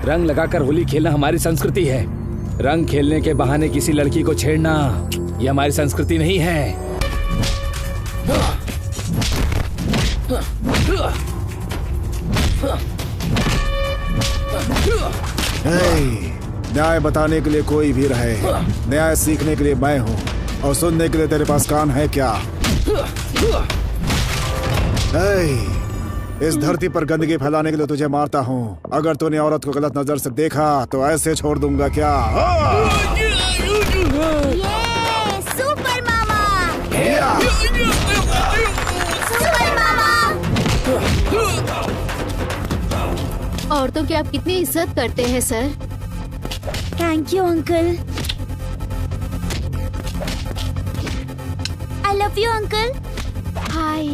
रंग लगाकर होली खेलना हमारी संस्कृति है। रंग खेलने के बहाने किसी लड़की को छेड़ना ये हमारी संस्कृति नहीं है। न्याय बताने के लिए कोई भी रहे, न्याय सीखने के लिए मैं हूँ और सुनने के लिए तेरे पास कान है क्या? इस धरती पर गंदगी फैलाने के लिए तुझे मारता हूँ। अगर तूने औरत को गलत नजर से देखा तो ऐसे छोड़ दूंगा क्या? सुपर मामा, सुपर मामा। औरतों की आप कितनी इज्जत करते हैं sir. Thank you uncle. I love you uncle. Hi.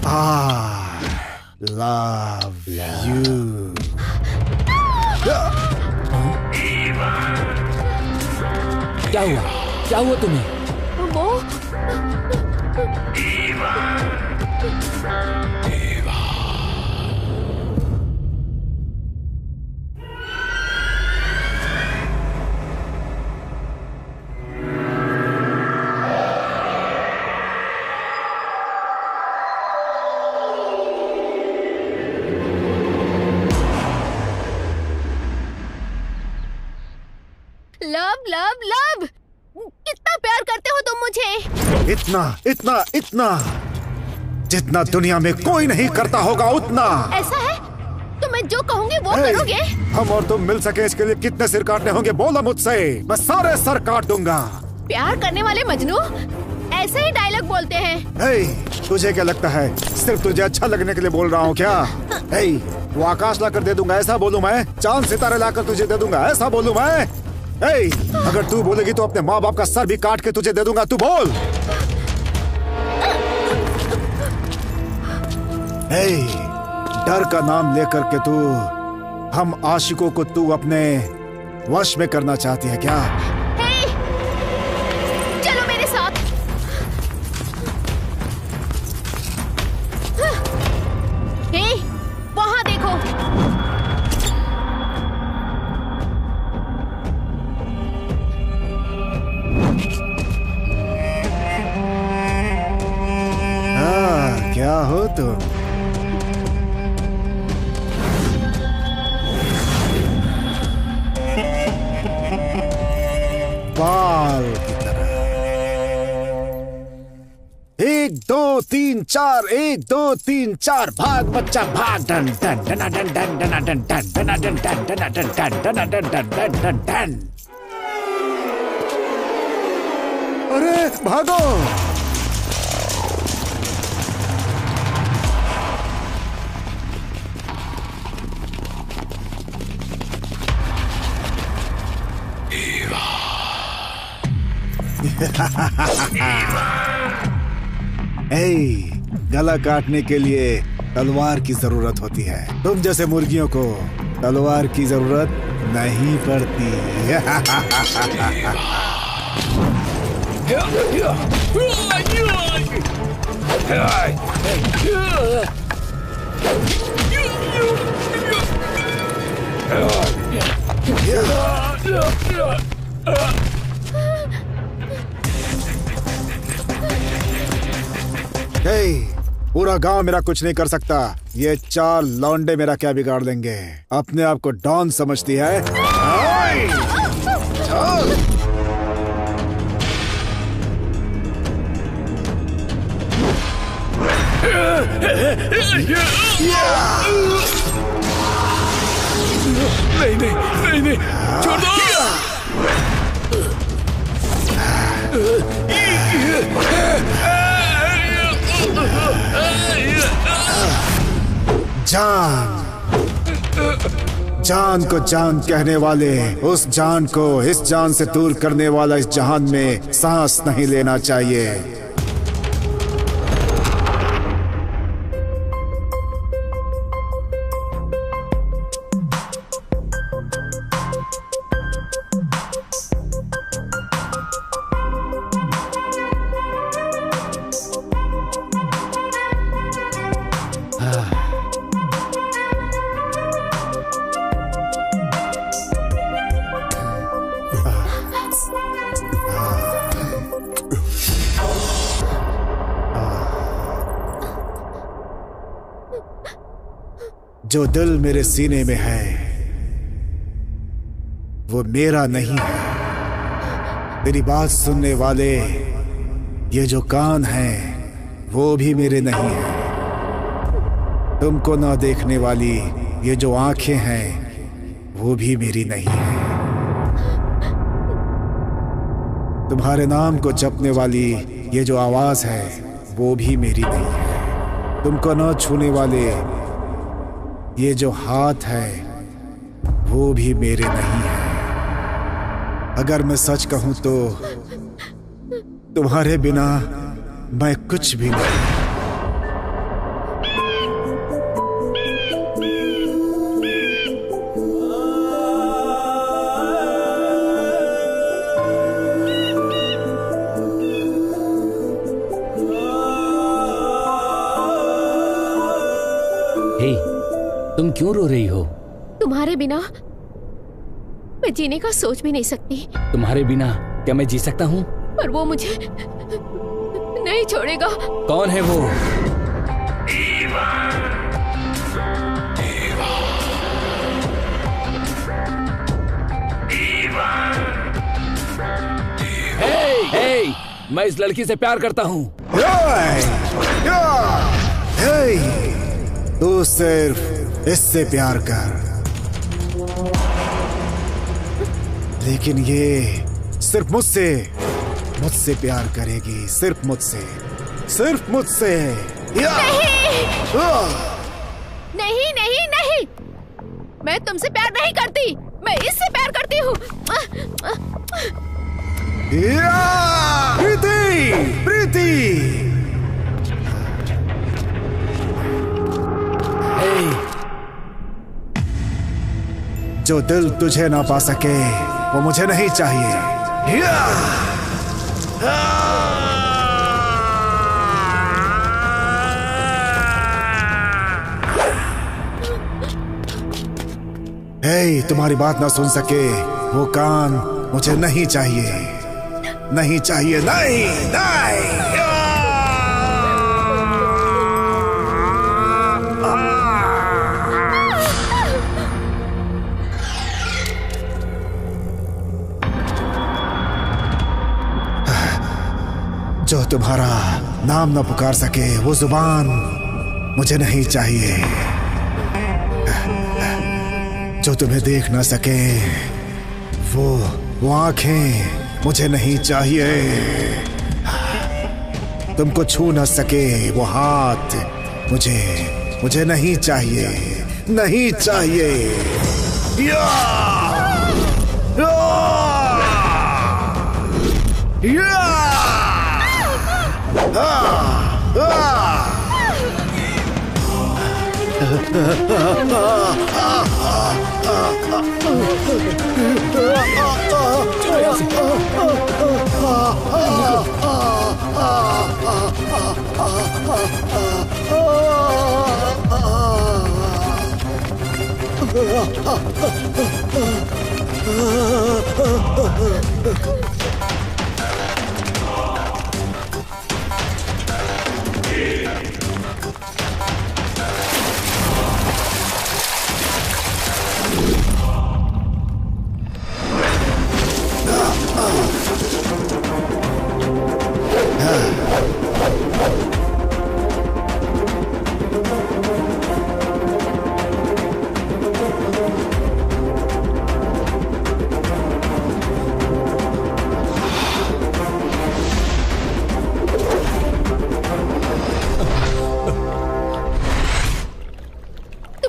I love you। क्या हुआ? क्या हुआ तुम्हें? वो लव लव लव। कितना प्यार करते हो तुम मुझे। इतना इतना इतना जितना दुनिया में कोई नहीं करता होगा उतना। ऐसा है तो मैं जो कहूँगी वो करोगे? हम और तुम मिल सके इसके लिए कितने सिर काटने होंगे बोलो मुझसे, मैं सारे सर काट दूंगा। प्यार करने वाले मजनू ऐसे ही डायलॉग बोलते हैं। तुझे क्या लगता है सिर्फ तुझे अच्छा लगने के लिए बोल रहा हूँ क्या? वो आकाश लाकर दे दूंगा ऐसा बोलूं मैं? चांद सितारे लाकर तुझे दे दूंगा ऐसा बोलूं मैं? अगर तू बोलेगी तो अपने माँ बाप का सर भी काट के तुझे दे दूंगा। तू बोल। डर का नाम लेकर के तू हम आशिकों को तू अपने वश में करना चाहती है क्या? हो तुम? बाल की तरह। 1 2 3 4 1 2 3 4 भाग बच्चा भाग। Done done done done done done done done done done done done done done done done done done. अरे भागो। गला काटने के लिए तलवार की जरूरत होती है। तुम जैसे मुर्गियों को तलवार की जरूरत नहीं पड़ती। पूरा गांव मेरा कुछ नहीं कर सकता। ये 4 लौंडे मेरा क्या बिगाड़ देंगे? अपने आप को डॉन समझती है? नहीं नहीं नहीं नहीं, छोड़ दो। जान को जान कहने वाले उस जान को इस जान से दूर करने वाला इस जहान में सांस नहीं लेना चाहिए। जो दिल मेरे सीने में है वो मेरा नहीं है। मेरी बात सुनने वाले ये जो कान हैं वो भी मेरे नहीं है। तुमको ना देखने वाली ये जो आंखें हैं वो भी मेरी नहीं है। तुम्हारे नाम को जपने वाली ये जो आवाज है वो भी मेरी नहीं है। तुमको ना छूने वाले ये जो हाथ है वो भी मेरे नहीं है। अगर मैं सच कहूं तो तुम्हारे बिना मैं कुछ भी नहीं। तुम क्यों रो रही हो? तुम्हारे बिना मैं जीने का सोच भी नहीं सकती। तुम्हारे बिना क्या मैं जी सकता हूँ? पर वो मुझे नहीं छोड़ेगा। कौन है वो? हे, मैं इस लड़की से प्यार करता हूँ। तू सिर्फ इससे प्यार कर, लेकिन ये सिर्फ मुझसे प्यार करेगी। सिर्फ मुझसे। नहीं नहीं नहीं, मैं तुमसे प्यार नहीं करती, मैं इससे प्यार करती हूँ। प्रीति जो दिल तुझे ना पा सके वो मुझे नहीं चाहिए। तुम्हारी बात ना सुन सके वो कान मुझे नहीं चाहिए। नहीं। तुम्हारा नाम न पुकार सके, वो जुबान मुझे नहीं चाहिए। जो तुम्हें देख न सके, वो आंखें मुझे नहीं चाहिए। तुमको छू न सके वो हाथ मुझे नहीं चाहिए, नहीं चाहिए। या! या! या!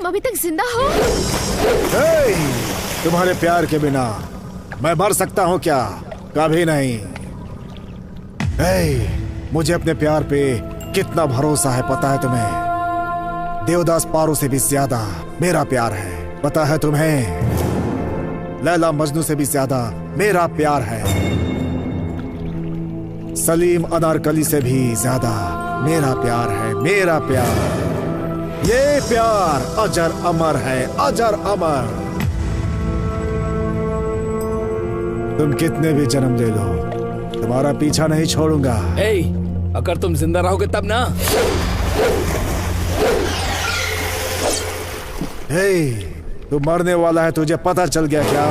अभी तक जिंदा हो? तुम्हारे प्यार के बिना मैं मर सकता हूँ क्या? कभी नहीं। मुझे अपने प्यार पे कितना भरोसा है पता है तुम्हें? देवदास पारो से भी ज्यादा मेरा प्यार है, पता है तुम्हें? लैला मजनू से भी ज्यादा मेरा प्यार है, सलीम अनारकली से भी ज्यादा मेरा प्यार है, मेरा प्यार। ये प्यार अजर अमर है, अजर अमर। तुम कितने भी जन्म ले लो, तुम्हारा पीछा नहीं छोड़ूंगा। अगर तुम जिंदा रहोगे तब ना। तू मरने वाला है, तुझे पता चल गया क्या?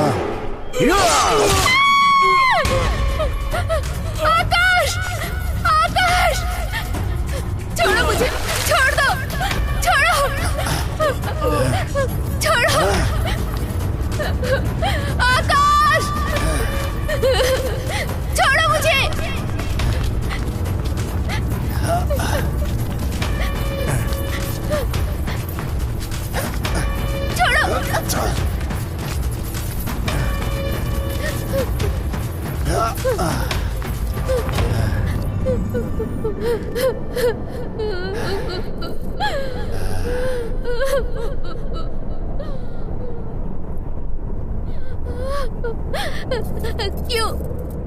आकाश! आकाश! छोड़ो मुझे, छोड़ दो, छोड़ो, छोड़ो, आकाश! छोड़ो मुझे।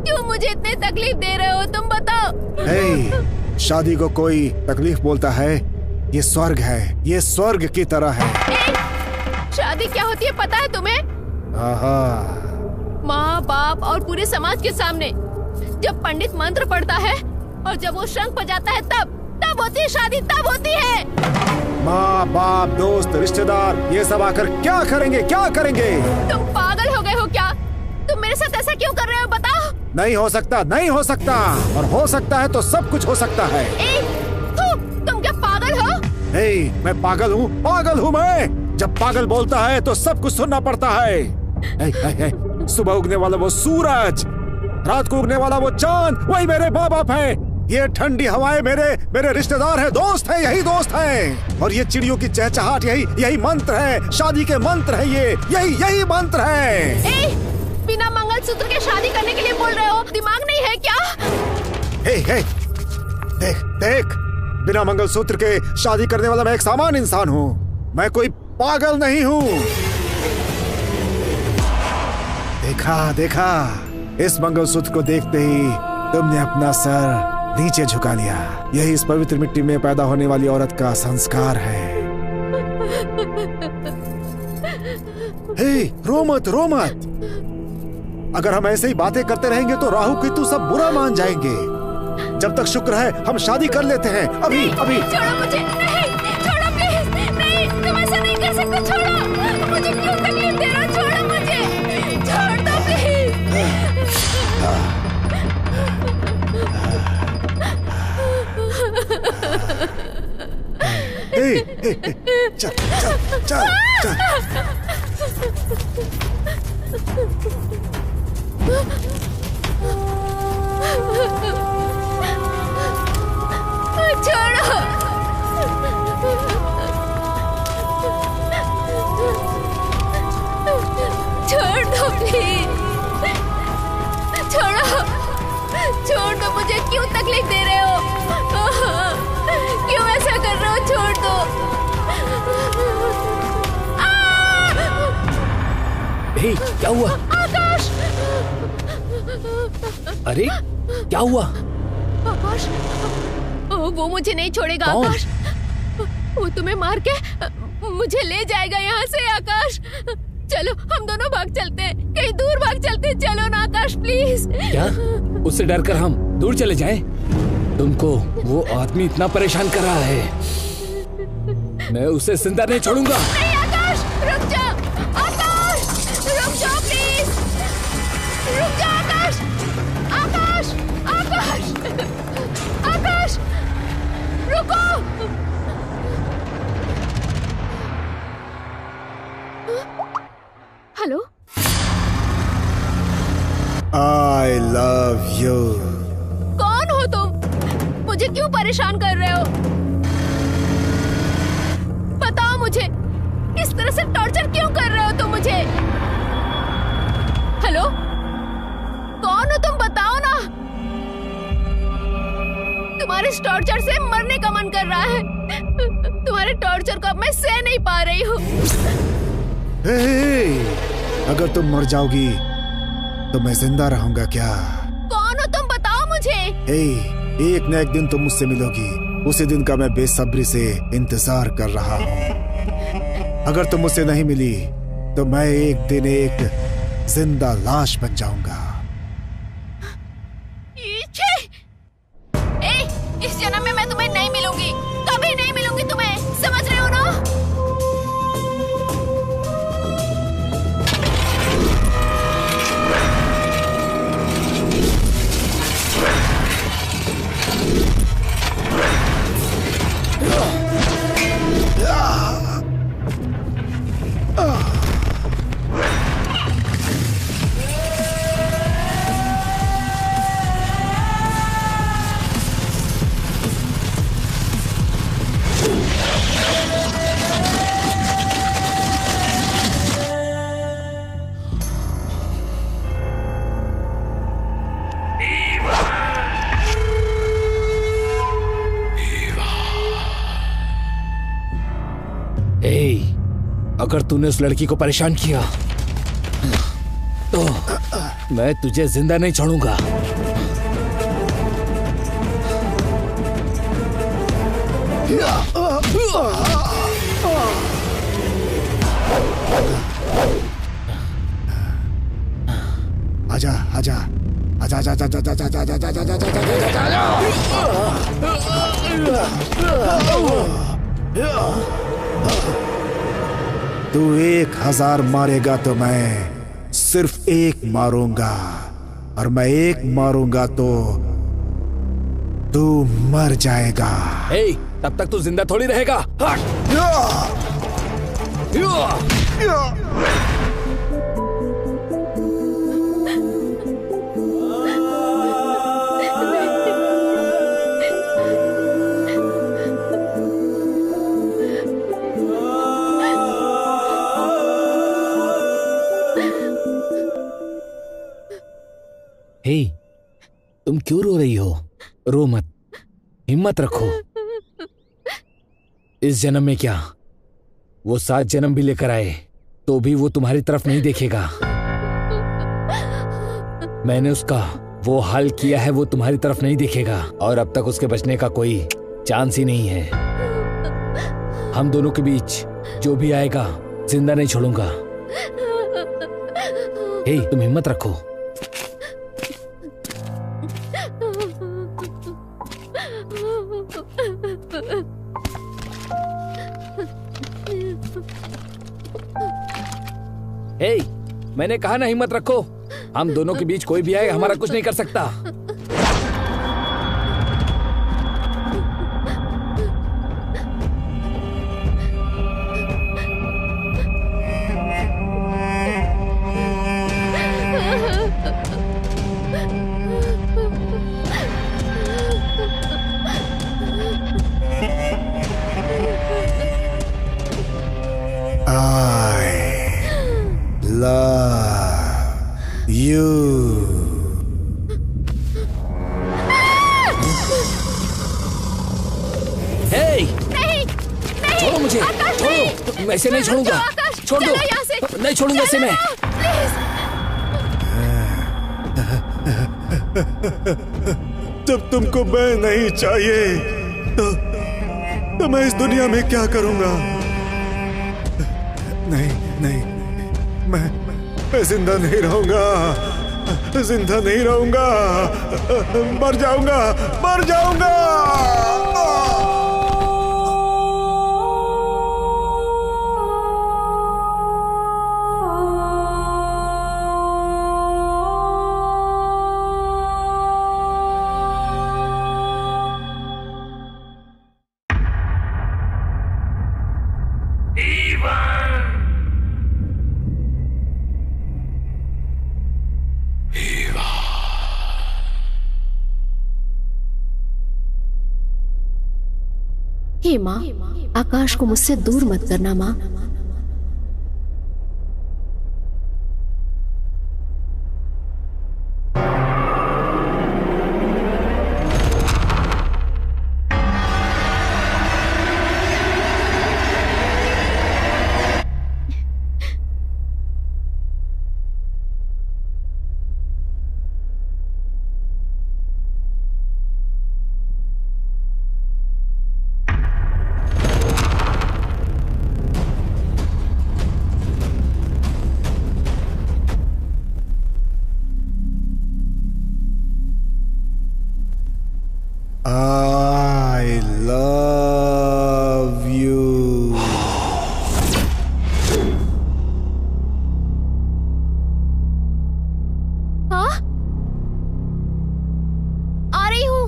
क्यों मुझे इतनी तकलीफ दे रहे हो तुम? बताओ। शादी को कोई तकलीफ बोलता है? ये स्वर्ग है, ये स्वर्ग की तरह है। शादी क्या होती है पता है तुम्हें? माँ बाप और पूरे समाज के सामने जब पंडित मंत्र पढ़ता है और जब वो शंख बजाता है तब होती है शादी, तब होती है। माँ बाप दोस्त रिश्तेदार ये सब आकर क्या करेंगे, क्या करेंगे? तुम पागल हो गए हो क्या? तुम मेरे साथ ऐसा क्यों कर रहे हो बताओ? नहीं हो सकता, नहीं हो सकता, और हो सकता है तो सब कुछ हो सकता है। तुम क्या पागल हो? मैं पागल हूँ, पागल हूँ मैं। जब पागल बोलता है तो सब कुछ सुनना पड़ता है। सुबह उगने वाला वो सूरज, रात को उगने वाला वो चांद, वही मेरे माँ बाप है। ये ठंडी हवाएं मेरे रिश्तेदार हैं, दोस्त हैं, यही दोस्त हैं। और ये चिड़ियों की चहचहाट यही मंत्र है, शादी के मंत्र है, यही मंत्र है। बिना मंगलसूत्र के शादी करने के लिए बोल रहे हो? दिमाग नहीं है क्या? देख, बिना मंगलसूत्र के शादी करने वाला मैं एक सामान्य इंसान हूँ, मैं कोई पागल नहीं हूँ। देखा, इस मंगलसूत्र को देखते ही तुमने अपना सर नीचे झुका लिया। यही इस पवित्र मिट्टी में पैदा होने वाली औरत का संस्कार है। रो मत। अगर हम ऐसे ही बातें करते रहेंगे तो राहु केतु सब बुरा मान जाएंगे। जब तक शुक्र है हम शादी कर लेते हैं। अभी छोड़ो मुझे, नहीं, छोड़ो प्लीज, नहीं, तुम ऐसा नहीं कर सकते, छोड़ो मुझे, क्यों तकलीफ दे रहे हो? छोड़ो मुझे, छोड़ दो प्लीज। चल चल चल चल। छोड़ो। छोड़ दो प्लीज। छोड़ो। छोड़ दो मुझे। क्यों तकलीफ दे रहे हो? क्यों ऐसा कर रहे हो? छोड़ दो। हे, क्या हुआ? आकाश। अरे क्या हुआ? आकाश, वो मुझे नहीं छोड़ेगा। कौन? आकाश, वो तुम्हें मार के मुझे ले जाएगा यहाँ से। आकाश, चलो हम दोनों भाग चलते हैं, कहीं दूर भाग चलते हैं। चलो ना आकाश प्लीज। क्या? उससे डरकर हम दूर चले जाएं? तुमको वो आदमी इतना परेशान कर रहा है, मैं उसे जिंदा नहीं छोड़ूंगा। नहीं आकाश, रुक जा। आकाश, रुक जाओ प्लीज। रुक जा आकाश। आकाश, आकाश, आकाश, रुको। Hello, I love you। कौन हो तुम? मुझे क्यों परेशान कर रहे हो? बताओ मुझे, इस तरह से टॉर्चर क्यों कर रहे हो तुम मुझे? हेलो, कौन हो तुम? बताओ ना। तुम्हारे इस टॉर्चर से मरने का मन कर रहा है। तुम्हारे टॉर्चर को अब मैं सह नहीं पा रही हूँ। अगर तुम मर जाओगी तो मैं जिंदा रहूंगा क्या? कौन हो तुम? बताओ मुझे। एक न एक दिन तुम मुझसे मिलोगी, उसी दिन का मैं बेसब्री से इंतजार कर रहा हूँ। अगर तुम मुझसे नहीं मिली तो मैं एक दिन एक जिंदा लाश बन जाऊंगा। इस जन्म में मैं तुम्हें नहीं मिलूंगी, कभी नहीं मिलूंगी तुम्हें, समझ रहे हो ना? अगर तूने उस लड़की को परेशान किया तो मैं तुझे जिंदा नहीं छोड़ूंगा। आजा आजा आजा आजा आजा आजा आजा आजा आजा आजा आजा। तू 1000 मारेगा तो मैं सिर्फ एक मारूंगा, और मैं एक मारूंगा तो तू मर जाएगा। तब तक तू जिंदा थोड़ी रहेगा। तुम क्यों रो रही हो? रो मत, हिम्मत रखो। इस जन्म में क्या, वो 7 जन्म भी लेकर आए तो भी वो तुम्हारी तरफ नहीं देखेगा। मैंने उसका वो हाल किया है, वो तुम्हारी तरफ नहीं देखेगा, और अब तक उसके बचने का कोई चांस ही नहीं है। हम दोनों के बीच जो भी आएगा जिंदा नहीं छोड़ूंगा। तुम हिम्मत रखो। मैंने कहा ना हिम्मत रखो। हम दोनों के बीच कोई भी आए हमारा कुछ नहीं कर सकता। मुझे, छोड़ो, मैं इसे नहीं छोड़ूंगा, छोड़ दो, नहीं छोड़ूंगा इसे मैं। जब तुमको मैं नहीं चाहिए तो मैं इस दुनिया में क्या करूंगा? नहीं नहीं, मैं जिंदा नहीं रहूंगा, जिंदा नहीं रहूंगा, मर जाऊंगा, मर जाऊंगा। हे माँ, आकाश को मुझसे दूर मत करना माँ। I love you. हाँ? आ रही हूँ।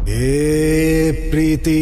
हे प्रीति,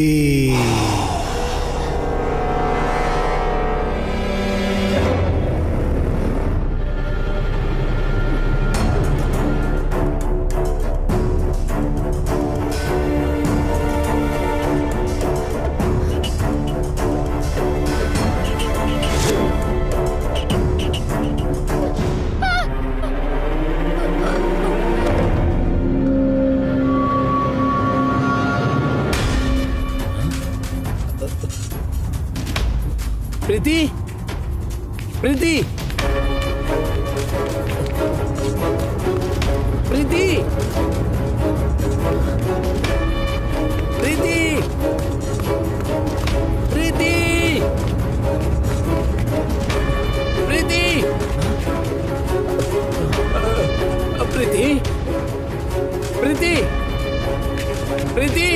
प्रीति, प्रीति, प्रीति, प्रीति, प्रीति, प्रीति, प्रीति, प्रीति,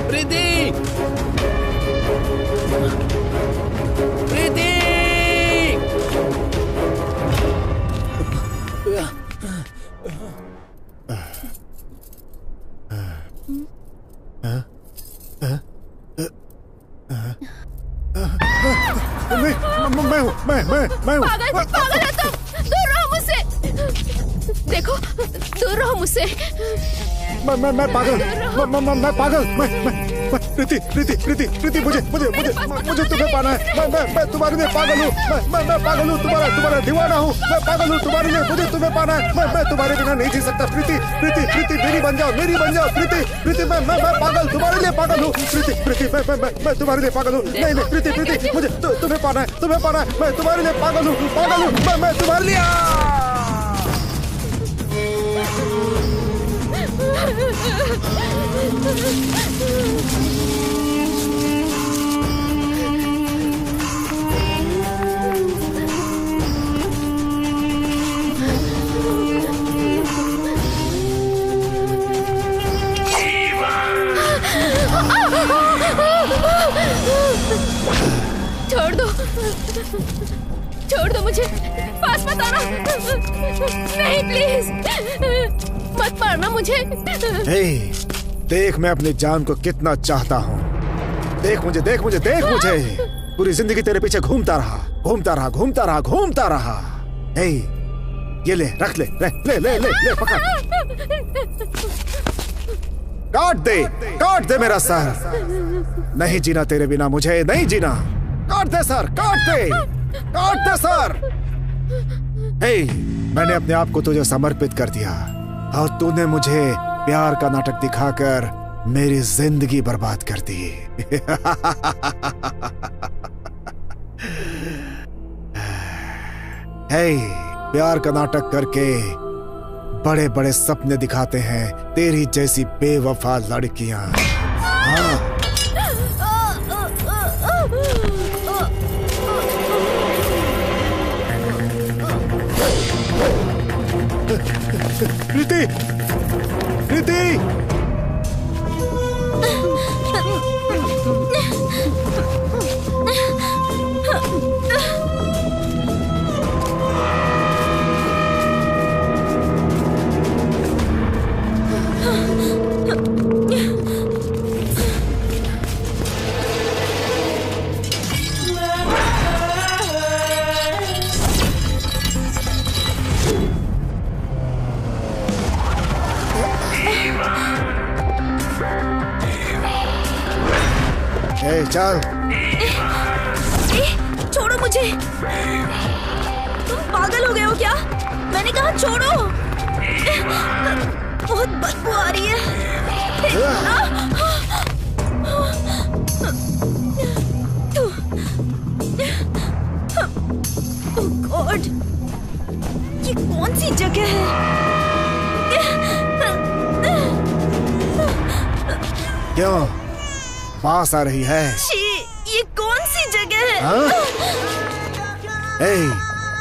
प्रीति, प्रीति, प्रीति, मैं हूँ। पागल है तुम, दूर रहो मुझसे। देखो, दूर रहो मुझसे। मैं पागल, प्रीति, मुझे तुम्हें पाना है। मैं तुम्हारे लिए पागल हूँ। मैं पागल हूँ, तुम्हारा दीवाना हूँ। मैं पागल हूँ तुम्हारे लिए, मुझे तुम्हें पाना है। मैं तुम्हारे बिना नहीं जी सकता। प्रीति, मेरी बन जाओ। प्रीति, मैं पागल, तुम्हारे लिए पागल हूँ। प्रीति, मैं तुम्हारे लिए पागल हूँ। नहीं, प्रीति, मुझे तुम्हें पाना है। मैं तुम्हारे लिए पागल हूँ। मैं तुम्हारे लिए। छोड़ दो मुझे, पास मत आना। नहीं प्लीज, मत मारना मुझे। देख, मैं अपनी जान को कितना चाहता हूँ। देख मुझे। पूरी जिंदगी तेरे पीछे घूमता रहा। ये ले, रख ले, पकड़। काट दे मेरा सर। नहीं जीना तेरे बिना, मुझे नहीं जीना। काट दे सर। हे, मैंने अपने आप को तुझे समर्पित कर दिया और तूने मुझे प्यार का नाटक दिखाकर मेरी जिंदगी बर्बाद कर दी। हे, प्यार का नाटक करके बड़े बड़े सपने दिखाते हैं तेरी जैसी बेवफा लड़कियां। हाँ। प्रीति, प्रीति, चल। छोड़ो मुझे। तुम पागल हो गए हो क्या? मैंने कहा छोड़ो। बहुत बदबू आ रही है। ओह गॉड, ये कौन सी जगह है? क्यों पास आ रही है? ये कौन सी जगह है?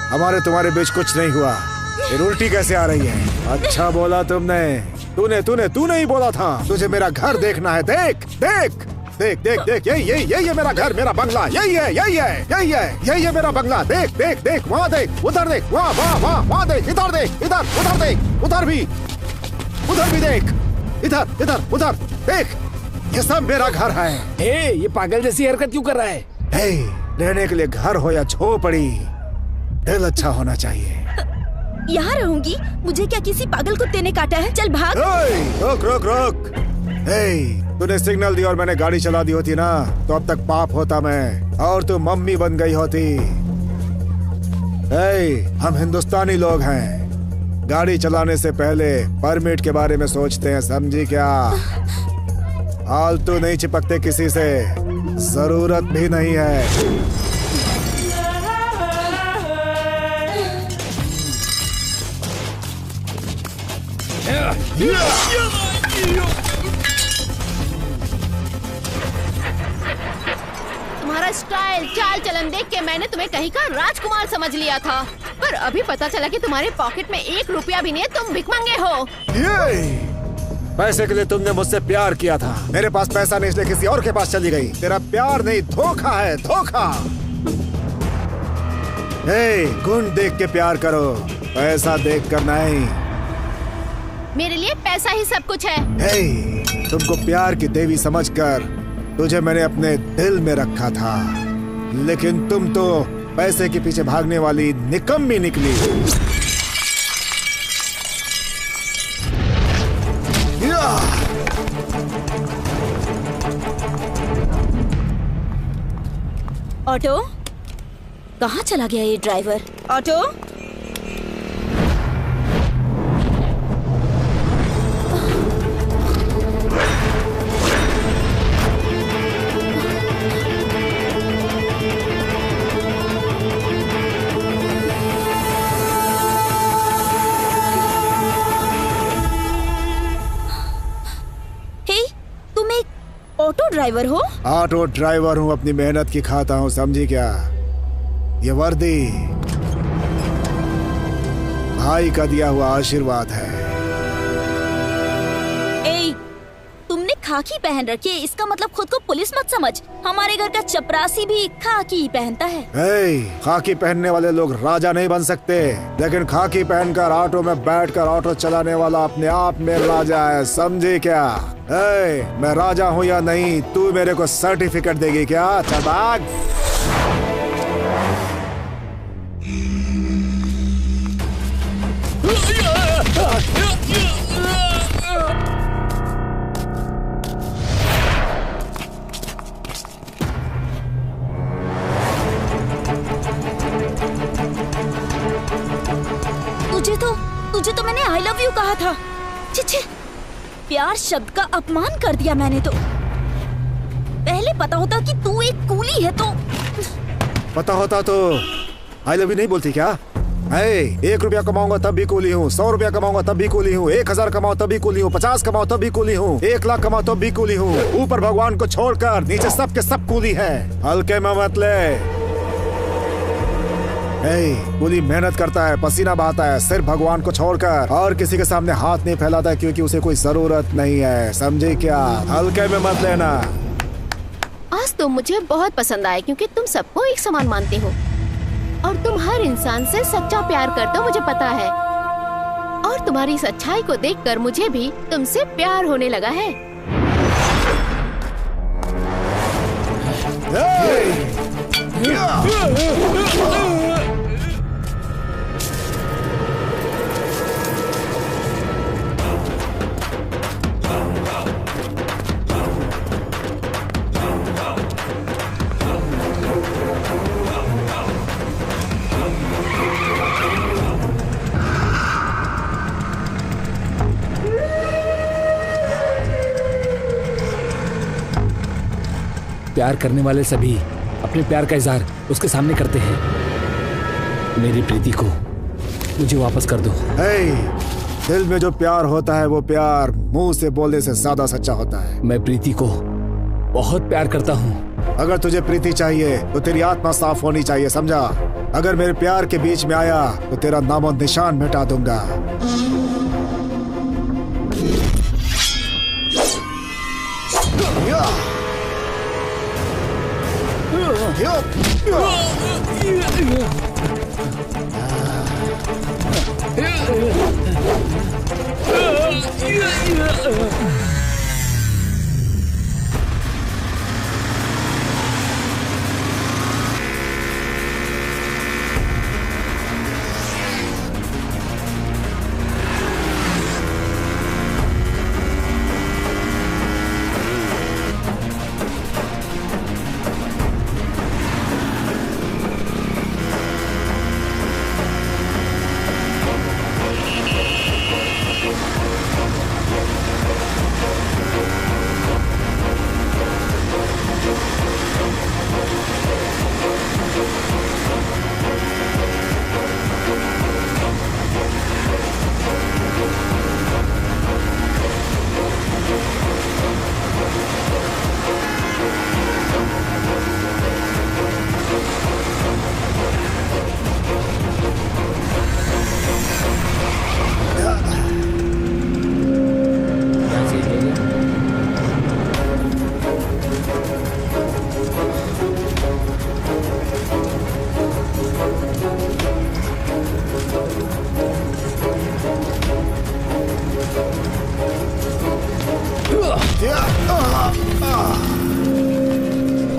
हमारे तुम्हारे बीच कुछ नहीं हुआ। ये उल्टी कैसे आ रही है? अच्छा बोला तुमने। तूने ही बोला था तुझे मेरा घर देखना है। देख देख देख देख देख, यही है मेरा घर, मेरा बंगला। यही है मेरा बंगला। देख देख देख, वहाँ देख, उधर देख, वहाँ देख, इधर देख, उधर देख, उधर भी देख, इधर उधर देख। ये सब मेरा घर है। ये पागल जैसी हरकत क्यों कर रहा है? रहने के लिए घर हो या झोपड़ी, दिल अच्छा होना चाहिए। यहाँ रहूंगी? मुझे क्या किसी पागल कुत्ते ने काटा है? चल भाग। रोक। तूने सिग्नल दिया और मैंने गाड़ी चला दी होती ना, तो अब तक पाप होता मैं और तू मम्मी बन गई होती। हम हिंदुस्तानी लोग हैं, गाड़ी चलाने से पहले परमिट के बारे में सोचते हैं, समझी क्या? फालतू नहीं चिपकते किसी से, जरूरत भी नहीं है। तुम्हारा स्टाइल चाल चलन देख के मैंने तुम्हें कहीं का राजकुमार समझ लिया था, पर अभी पता चला कि तुम्हारे पॉकेट में 1 रुपया भी नहीं है, तुम भिखमंगे हो। पैसे के लिए तुमने मुझसे प्यार किया था, मेरे पास पैसा नहीं इसलिए किसी और के पास चली गई। तेरा प्यार नहीं, धोखा है, धोखा। गुण देख के प्यार करो, पैसा देख कर नहीं। मेरे लिए पैसा ही सब कुछ है। तुमको प्यार की देवी समझकर तुझे मैंने अपने दिल में रखा था, लेकिन तुम तो पैसे के पीछे भागने वाली निकम्मी निकली। ऑटो, कहाँ चला गया ये ड्राइवर? ऑटो, ऑटो ड्राइवर हो? ऑटो ड्राइवर हूँ, अपनी मेहनत की खाता हूँ, समझी क्या? ये वर्दी भाई का दिया हुआ आशीर्वाद है। तुमने खाकी पहन रखी है, इसका मतलब खुद को पुलिस मत समझ। हमारे घर का चपरासी भी खाकी पहनता है। खाकी पहनने वाले लोग राजा नहीं बन सकते, लेकिन खाकी पहनकर ऑटो में बैठकर ऑटो चलाने वाला अपने आप में राजा है, समझी क्या? मैं राजा हूँ या नहीं, तू मेरे को सर्टिफिकेट देगी क्या? चल भाग। तुझे तो मैंने आई लव यू कहा था। छिछे, प्यार शब्द का अपमान कर दिया मैंने तो। पहले पता होता कि तू एक कूली है तो। पता होता तो आई लव यू नहीं बोलती क्या? 1 रुपया कमाऊंगा तब भी कूली हूँ, 100 रुपया कमाऊंगा तब भी कूली हूँ, 1000 कमाओ तब भी कूली हूँ, 50 कमाओ तब भी कूली हूँ, 1 लाख कमाओ तब भी कूली हूँ। ऊपर भगवान को छोड़कर नीचे सब के सब कूली है। हल्के में मत ले। कूली मेहनत करता है, पसीना बहाता है, सिर्फ भगवान को छोड़कर और किसी के सामने हाथ नहीं फैलाता है, क्योंकि उसे कोई जरूरत नहीं है। समझे क्या? हल्के में मत लेना। आज तुम मुझे बहुत पसंद आए क्योंकि तुम सबको एक समान मानते हो और तुम हर इंसान से सच्चा प्यार करते हो, मुझे पता है। और तुम्हारी इस अच्छाई को देखकर मुझे भी तुमसे प्यार होने लगा है। प्यार करने वाले सभी अपने प्यार का इजहार उसके सामने करते हैं। मेरी प्रीति को मुझे वापस कर दो। दिल में जो प्यार होता है वो प्यार मुंह से बोलने से ज्यादा सच्चा होता है। मैं प्रीति को बहुत प्यार करता हूँ। अगर तुझे प्रीति चाहिए तो तेरी आत्मा साफ होनी चाहिए, समझा? अगर मेरे प्यार के बीच में आया तो तेरा नामो निशान मिटा दूंगा।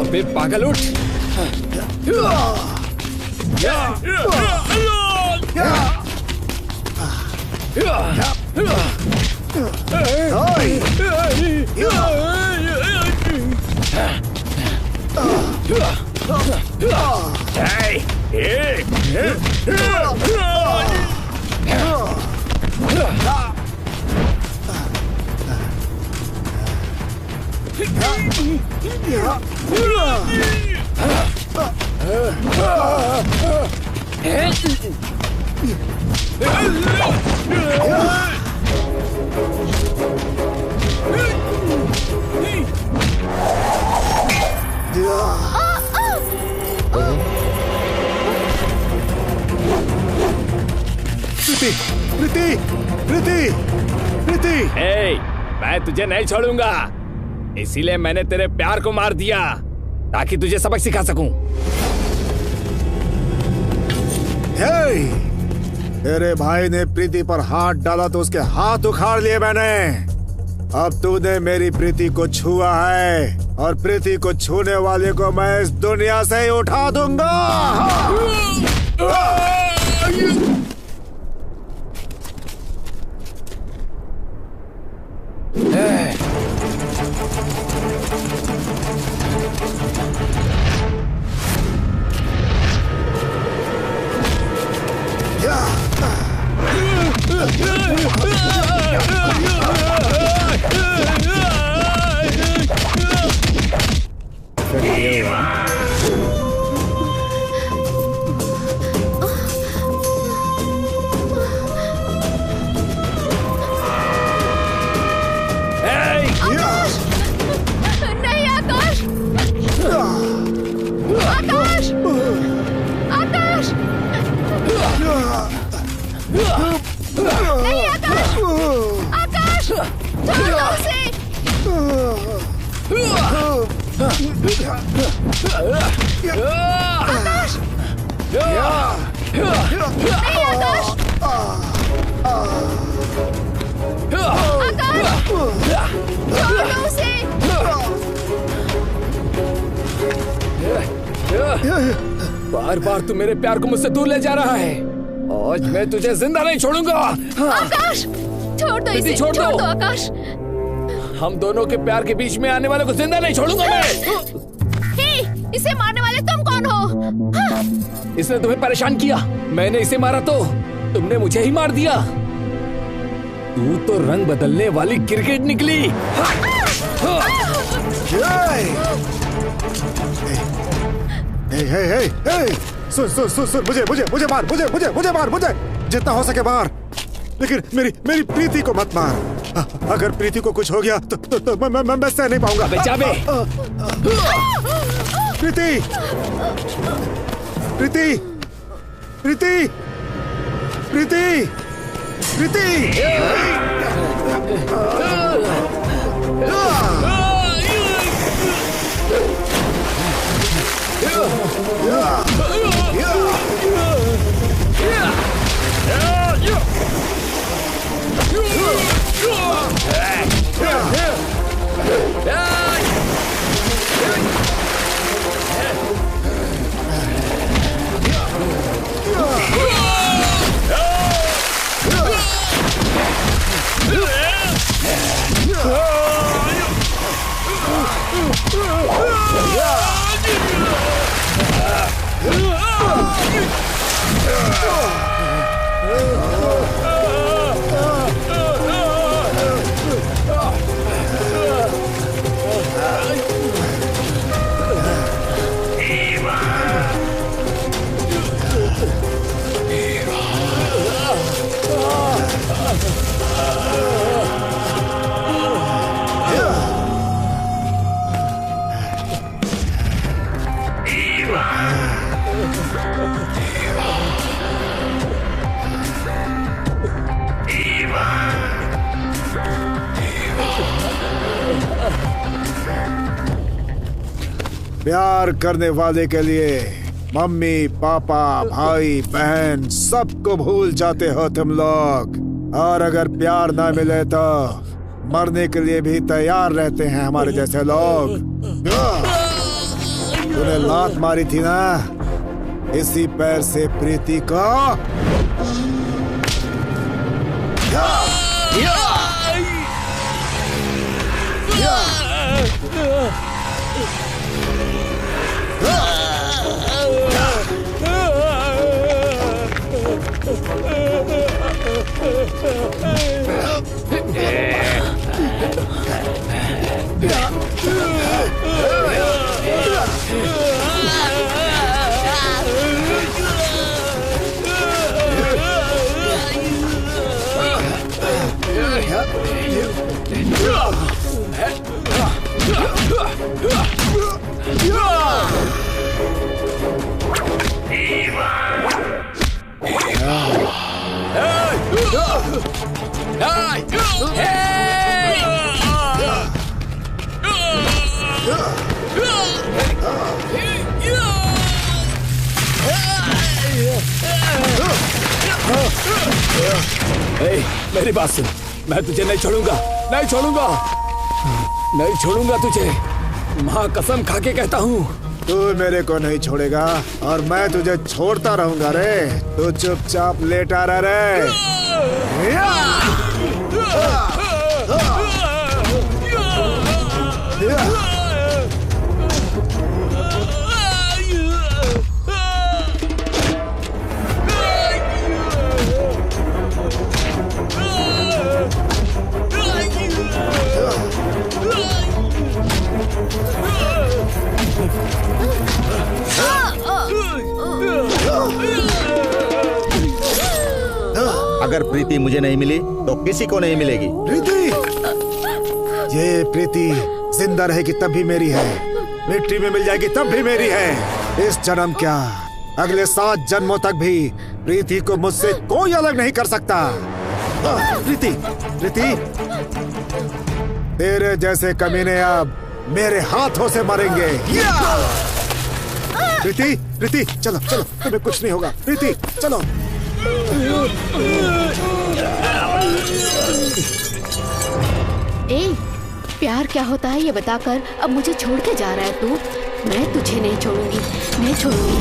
अबे पागल उठ। प्रीति, प्रीति, प्रीति। मैं तुझे नहीं छोड़ूंगा, इसीलिए मैंने तेरे प्यार को मार दिया ताकि तुझे सबक सिखा सकूं। तेरे भाई ने प्रीति पर हाथ डाला तो उसके हाथ उखाड़ लिए मैंने। अब तूने मेरी प्रीति को छुआ है और प्रीति को छूने वाले को मैं इस दुनिया से ही उठा दूंगा। नहीं आकाश, आकाश, आकाश, नहीं आकाश, आकाश, छोड़ दो उसे। आकाश, नहीं आकाश, आकाश, छोड़ दो उसे। बार बार तू मेरे प्यार को मुझसे दूर ले जा रहा है। आज मैं तुझे जिंदा नहीं छोड़ूंगा। आकाश, छोड़ दो इसे, छोड़ दो आकाश। हम दोनों के प्यार के बीच में आने वाले को जिंदा नहीं छोड़ूंगा मैं। हे, इसे मारने वाले तुम कौन हो? हाँ। इसने तुम्हें परेशान किया, मैंने इसे मारा तो तुमने मुझे ही मार दिया। तू तो रंग बदलने वाली क्रिकेट निकली। सुन, मुझे मार, जितना हो सके मार, लेकिन मेरी प्रीति को मत मार। अगर प्रीति को कुछ हो गया तो मैं सह नहीं पाऊंगा। प्रीति, प्रीति, प्रीति, प्रीति, प्रीति। प्यार करने वाले के लिए मम्मी, पापा, भाई, बहन सबको भूल जाते हो तुम लोग। और अगर प्यार ना मिले तो मरने के लिए भी तैयार रहते हैं हमारे जैसे लोग। तूने लात मारी थी ना इसी पैर से प्रीति को। मेरी बात सुन, मैं तुझे नहीं छोड़ूंगा, नहीं छोड़ूंगा, नहीं छोड़ूंगा तुझे। माँ कसम खा के कहता हूँ। तू मेरे को नहीं छोड़ेगा और मैं तुझे छोड़ता रहूंगा रे। तू चुपचाप लेटा रह रे। अगर प्रीति मुझे नहीं मिली तो किसी को नहीं मिलेगी। प्रीति, ये प्रीति जिंदा रहेगी तब भी मेरी है, मिट्टी में मिल जाएगी तब भी मेरी है। इस जन्म क्या, अगले 7 जन्मों तक भी प्रीति को मुझसे कोई अलग नहीं कर सकता। प्रीति, प्रीति, तेरे जैसे कमीने अब मेरे हाथों से मरेंगे। प्रीति, प्रीति, चलो चलो, तुम्हें कुछ नहीं होगा। प्रीति, चलो। ए, प्यार क्या होता है ये बताकर अब मुझे छोड़ के जा रहा है तू? मैं तुझे नहीं छोड़ूंगी, नहीं छोड़ूंगी।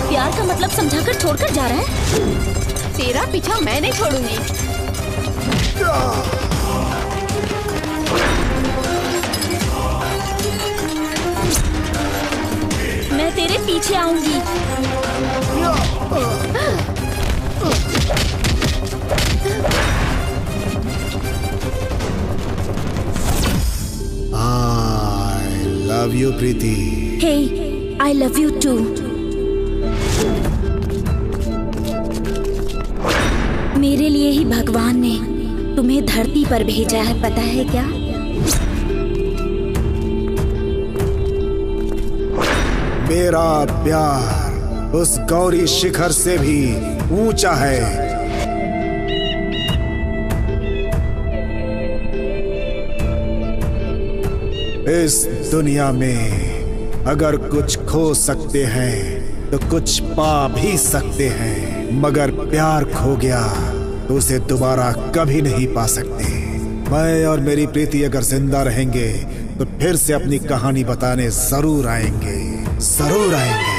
प्यार का मतलब समझाकर छोड़कर जा रहा है? तेरा पीछा मैं नहीं छोड़ूंगी। मैं तेरे पीछे आऊंगी। I love you, Preeti. Hey, I love you too. मेरे लिए ही भगवान ने तुम्हें धरती पर भेजा है, पता है क्या? मेरा प्यार उस गौरी शिखर से भी ऊंचा है। इस दुनिया में अगर कुछ खो सकते हैं तो कुछ पा भी सकते हैं, मगर प्यार खो गया तो उसे दोबारा कभी नहीं पा सकते। मैं और मेरी प्रीति अगर जिंदा रहेंगे तो फिर से अपनी कहानी बताने जरूर आएंगे, जरूर आएंगे।